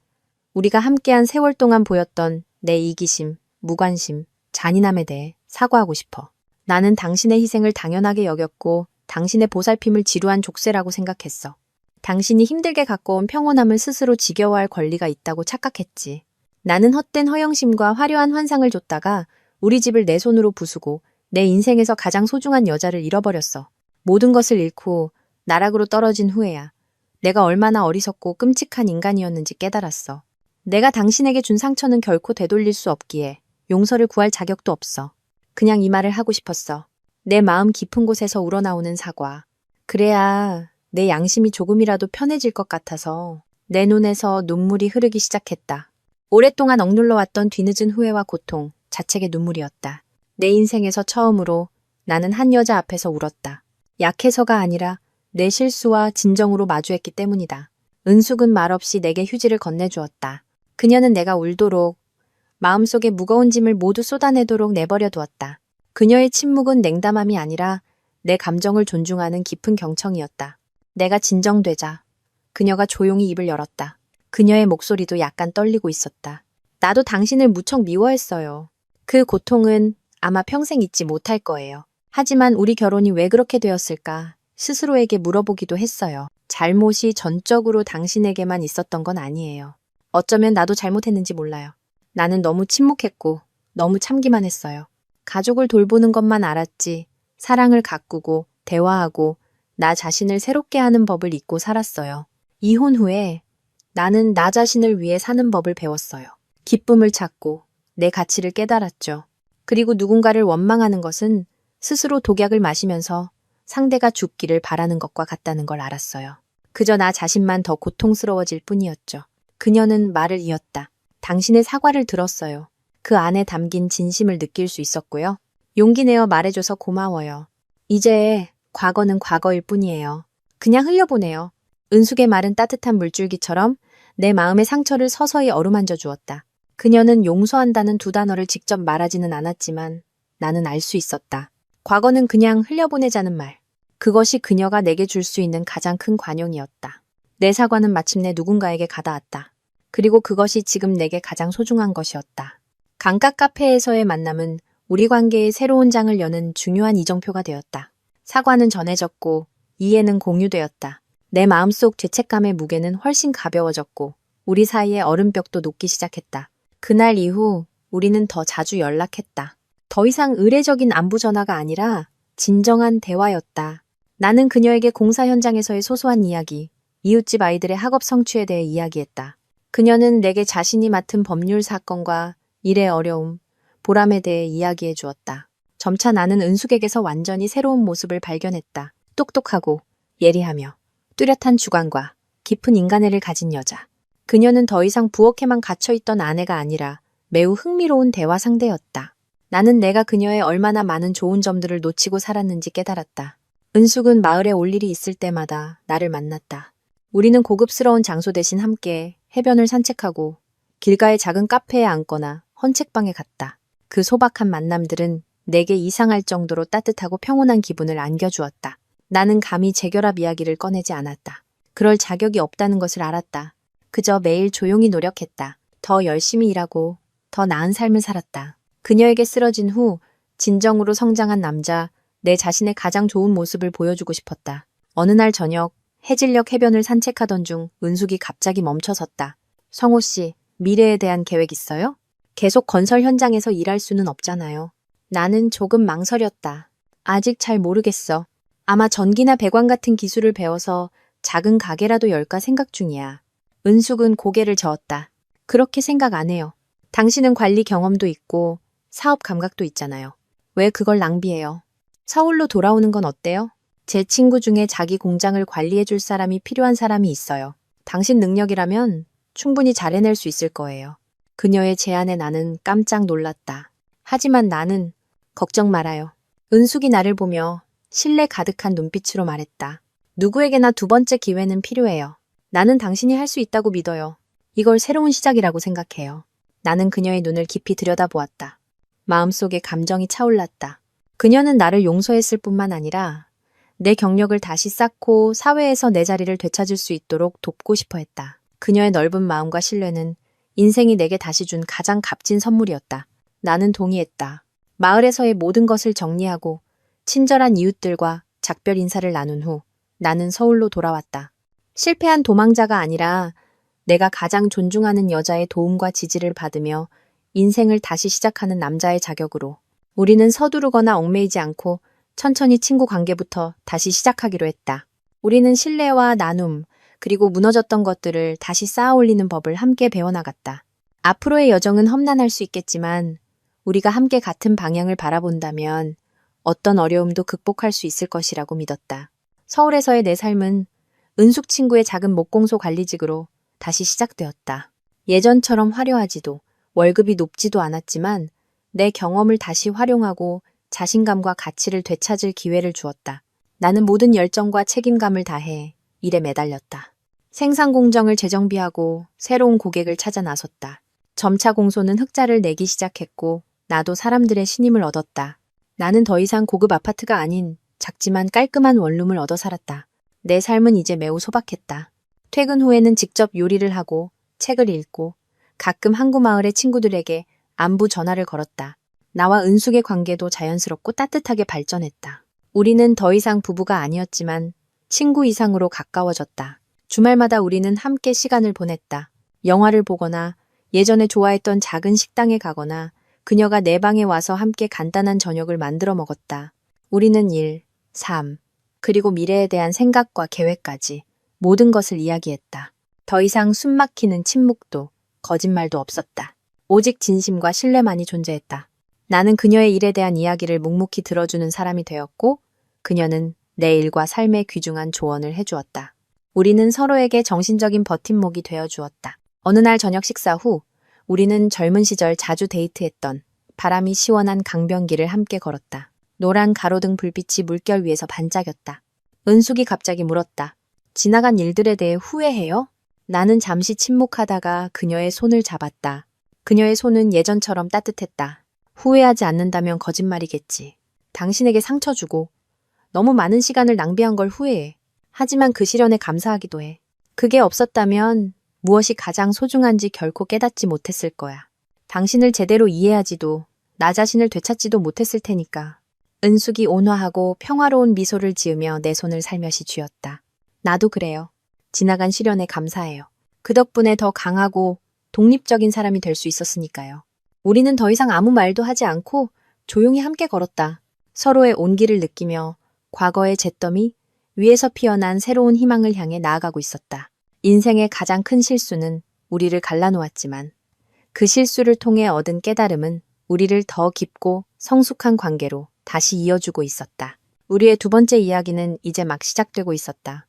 우리가 함께한 세월 동안 보였던 내 이기심, 무관심, 잔인함에 대해 사과하고 싶어. 나는 당신의 희생을 당연하게 여겼고 당신의 보살핌을 지루한 족쇄라고 생각했어. 당신이 힘들게 갖고 온 평온함을 스스로 지겨워할 권리가 있다고 착각했지. 나는 헛된 허영심과 화려한 환상을 줬다가 우리 집을 내 손으로 부수고 내 인생에서 가장 소중한 여자를 잃어버렸어. 모든 것을 잃고 나락으로 떨어진 후에야 내가 얼마나 어리석고 끔찍한 인간이었는지 깨달았어. 내가 당신에게 준 상처는 결코 되돌릴 수 없기에 용서를 구할 자격도 없어. 그냥 이 말을 하고 싶었어. 내 마음 깊은 곳에서 우러나오는 사과. 그래야 내 양심이 조금이라도 편해질 것 같아서 내 눈에서 눈물이 흐르기 시작했다. 오랫동안 억눌러 왔던 뒤늦은 후회와 고통, 자책의 눈물이었다. 내 인생에서 처음으로 나는 한 여자 앞에서 울었다. 약해서가 아니라 내 실수와 진정으로 마주했기 때문이다. 은숙은 말없이 내게 휴지를 건네주었다. 그녀는 내가 울도록 마음속에 무거운 짐을 모두 쏟아내도록 내버려 두었다. 그녀의 침묵은 냉담함이 아니라 내 감정을 존중하는 깊은 경청이었다. 내가 진정되자 그녀가 조용히 입을 열었다. 그녀의 목소리도 약간 떨리고 있었다. 나도 당신을 무척 미워했어요. 그 고통은 아마 평생 잊지 못할 거예요. 하지만 우리 결혼이 왜 그렇게 되었을까 스스로에게 물어보기도 했어요. 잘못이 전적으로 당신에게만 있었던 건 아니에요. 어쩌면 나도 잘못했는지 몰라요. 나는 너무 침묵했고 너무 참기만 했어요. 가족을 돌보는 것만 알았지 사랑을 가꾸고 대화하고 나 자신을 새롭게 하는 법을 잊고 살았어요. 이혼 후에 나는 나 자신을 위해 사는 법을 배웠어요. 기쁨을 찾고 내 가치를 깨달았죠. 그리고 누군가를 원망하는 것은 스스로 독약을 마시면서 상대가 죽기를 바라는 것과 같다는 걸 알았어요. 그저 나 자신만 더 고통스러워질 뿐이었죠. 그녀는 말을 이었다. 당신의 사과를 들었어요. 그 안에 담긴 진심을 느낄 수 있었고요. 용기 내어 말해줘서 고마워요. 이제 과거는 과거일 뿐이에요. 그냥 흘려보내요. 은숙의 말은 따뜻한 물줄기처럼 내 마음의 상처를 서서히 어루만져 주었다. 그녀는 용서한다는 두 단어를 직접 말하지는 않았지만 나는 알 수 있었다. 과거는 그냥 흘려보내자는 말. 그것이 그녀가 내게 줄 수 있는 가장 큰 관용이었다. 내 사과는 마침내 누군가에게 가닿았다. 그리고 그것이 지금 내게 가장 소중한 것이었다. 강가 카페에서의 만남은 우리 관계의 새로운 장을 여는 중요한 이정표가 되었다. 사과는 전해졌고 이해는 공유되었다. 내 마음속 죄책감의 무게는 훨씬 가벼워졌고 우리 사이의 얼음벽도 녹기 시작했다. 그날 이후 우리는 더 자주 연락했다. 더 이상 의례적인 안부 전화가 아니라 진정한 대화였다. 나는 그녀에게 공사 현장에서의 소소한 이야기, 이웃집 아이들의 학업 성취에 대해 이야기했다. 그녀는 내게 자신이 맡은 법률 사건과 일의 어려움, 보람에 대해 이야기해 주었다. 점차 나는 은숙에게서 완전히 새로운 모습을 발견했다. 똑똑하고 예리하며 뚜렷한 주관과 깊은 인간애를 가진 여자. 그녀는 더 이상 부엌에만 갇혀있던 아내가 아니라 매우 흥미로운 대화 상대였다. 나는 내가 그녀의 얼마나 많은 좋은 점들을 놓치고 살았는지 깨달았다. 은숙은 마을에 올 일이 있을 때마다 나를 만났다. 우리는 고급스러운 장소 대신 함께 해변을 산책하고 길가의 작은 카페에 앉거나 헌책방에 갔다. 그 소박한 만남들은 내게 이상할 정도로 따뜻하고 평온한 기분을 안겨주었다. 나는 감히 재결합 이야기를 꺼내지 않았다. 그럴 자격이 없다는 것을 알았다. 그저 매일 조용히 노력했다. 더 열심히 일하고 더 나은 삶을 살았다. 그녀에게 쓰러진 후 진정으로 성장한 남자, 내 자신의 가장 좋은 모습을 보여주고 싶었다. 어느 날 저녁 해질녘 해변을 산책하던 중 은숙이 갑자기 멈춰섰다. 성호 씨, 미래에 대한 계획 있어요? 계속 건설 현장에서 일할 수는 없잖아요. 나는 조금 망설였다. 아직 잘 모르겠어. 아마 전기나 배관 같은 기술을 배워서 작은 가게라도 열까 생각 중이야. 은숙은 고개를 저었다. 그렇게 생각 안 해요. 당신은 관리 경험도 있고 사업 감각도 있잖아요. 왜 그걸 낭비해요? 서울로 돌아오는 건 어때요? 제 친구 중에 자기 공장을 관리해 줄 사람이 필요한 사람이 있어요. 당신 능력이라면 충분히 잘 해낼 수 있을 거예요. 그녀의 제안에 나는 깜짝 놀랐다. 하지만 나는 걱정 말아요. 은숙이 나를 보며 신뢰 가득한 눈빛으로 말했다. 누구에게나 두 번째 기회는 필요해요. 나는 당신이 할 수 있다고 믿어요. 이걸 새로운 시작이라고 생각해요. 나는 그녀의 눈을 깊이 들여다보았다. 마음속에 감정이 차올랐다. 그녀는 나를 용서했을 뿐만 아니라 내 경력을 다시 쌓고 사회에서 내 자리를 되찾을 수 있도록 돕고 싶어 했다. 그녀의 넓은 마음과 신뢰는 인생이 내게 다시 준 가장 값진 선물이었다. 나는 동의했다. 마을에서의 모든 것을 정리하고 친절한 이웃들과 작별 인사를 나눈 후 나는 서울로 돌아왔다. 실패한 도망자가 아니라 내가 가장 존중하는 여자의 도움과 지지를 받으며 인생을 다시 시작하는 남자의 자격으로. 우리는 서두르거나 얽매이지 않고 천천히 친구 관계부터 다시 시작하기로 했다. 우리는 신뢰와 나눔, 그리고 무너졌던 것들을 다시 쌓아 올리는 법을 함께 배워나갔다. 앞으로의 여정은 험난할 수 있겠지만 우리가 함께 같은 방향을 바라본다면 어떤 어려움도 극복할 수 있을 것이라고 믿었다. 서울에서의 내 삶은 은숙 친구의 작은 목공소 관리직으로 다시 시작되었다. 예전처럼 화려하지도 월급이 높지도 않았지만 내 경험을 다시 활용하고 자신감과 가치를 되찾을 기회를 주었다. 나는 모든 열정과 책임감을 다해 일에 매달렸다. 생산 공정을 재정비하고 새로운 고객을 찾아 나섰다. 점차 공소는 흑자를 내기 시작했고 나도 사람들의 신임을 얻었다. 나는 더 이상 고급 아파트가 아닌 작지만 깔끔한 원룸을 얻어 살았다. 내 삶은 이제 매우 소박했다. 퇴근 후에는 직접 요리를 하고 책을 읽고 가끔 항구 마을의 친구들에게 안부 전화를 걸었다. 나와 은숙의 관계도 자연스럽고 따뜻하게 발전했다. 우리는 더 이상 부부가 아니었지만 친구 이상으로 가까워졌다. 주말마다 우리는 함께 시간을 보냈다. 영화를 보거나 예전에 좋아했던 작은 식당에 가거나 그녀가 내 방에 와서 함께 간단한 저녁을 만들어 먹었다. 우리는 일, 삶, 그리고 미래에 대한 생각과 계획까지 모든 것을 이야기했다. 더 이상 숨막히는 침묵도 거짓말도 없었다. 오직 진심과 신뢰만이 존재했다. 나는 그녀의 일에 대한 이야기를 묵묵히 들어주는 사람이 되었고 그녀는 내 일과 삶에 귀중한 조언을 해주었다. 우리는 서로에게 정신적인 버팀목이 되어주었다. 어느 날 저녁 식사 후 우리는 젊은 시절 자주 데이트했던 바람이 시원한 강변길을 함께 걸었다. 노란 가로등 불빛이 물결 위에서 반짝였다. 은숙이 갑자기 물었다. 지나간 일들에 대해 후회해요? 나는 잠시 침묵하다가 그녀의 손을 잡았다. 그녀의 손은 예전처럼 따뜻했다. 후회하지 않는다면 거짓말이겠지. 당신에게 상처 주고 너무 많은 시간을 낭비한 걸 후회해. 하지만 그 시련에 감사하기도 해. 그게 없었다면 무엇이 가장 소중한지 결코 깨닫지 못했을 거야. 당신을 제대로 이해하지도 나 자신을 되찾지도 못했을 테니까. 은숙이 온화하고 평화로운 미소를 지으며 내 손을 살며시 쥐었다. 나도 그래요. 지나간 시련에 감사해요. 그 덕분에 더 강하고 독립적인 사람이 될 수 있었으니까요. 우리는 더 이상 아무 말도 하지 않고 조용히 함께 걸었다. 서로의 온기를 느끼며 과거의 잿더미 위에서 피어난 새로운 희망을 향해 나아가고 있었다. 인생의 가장 큰 실수는 우리를 갈라놓았지만 그 실수를 통해 얻은 깨달음은 우리를 더 깊고 성숙한 관계로 다시 이어주고 있었다. 우리의 두 번째 이야기는 이제 막 시작되고 있었다.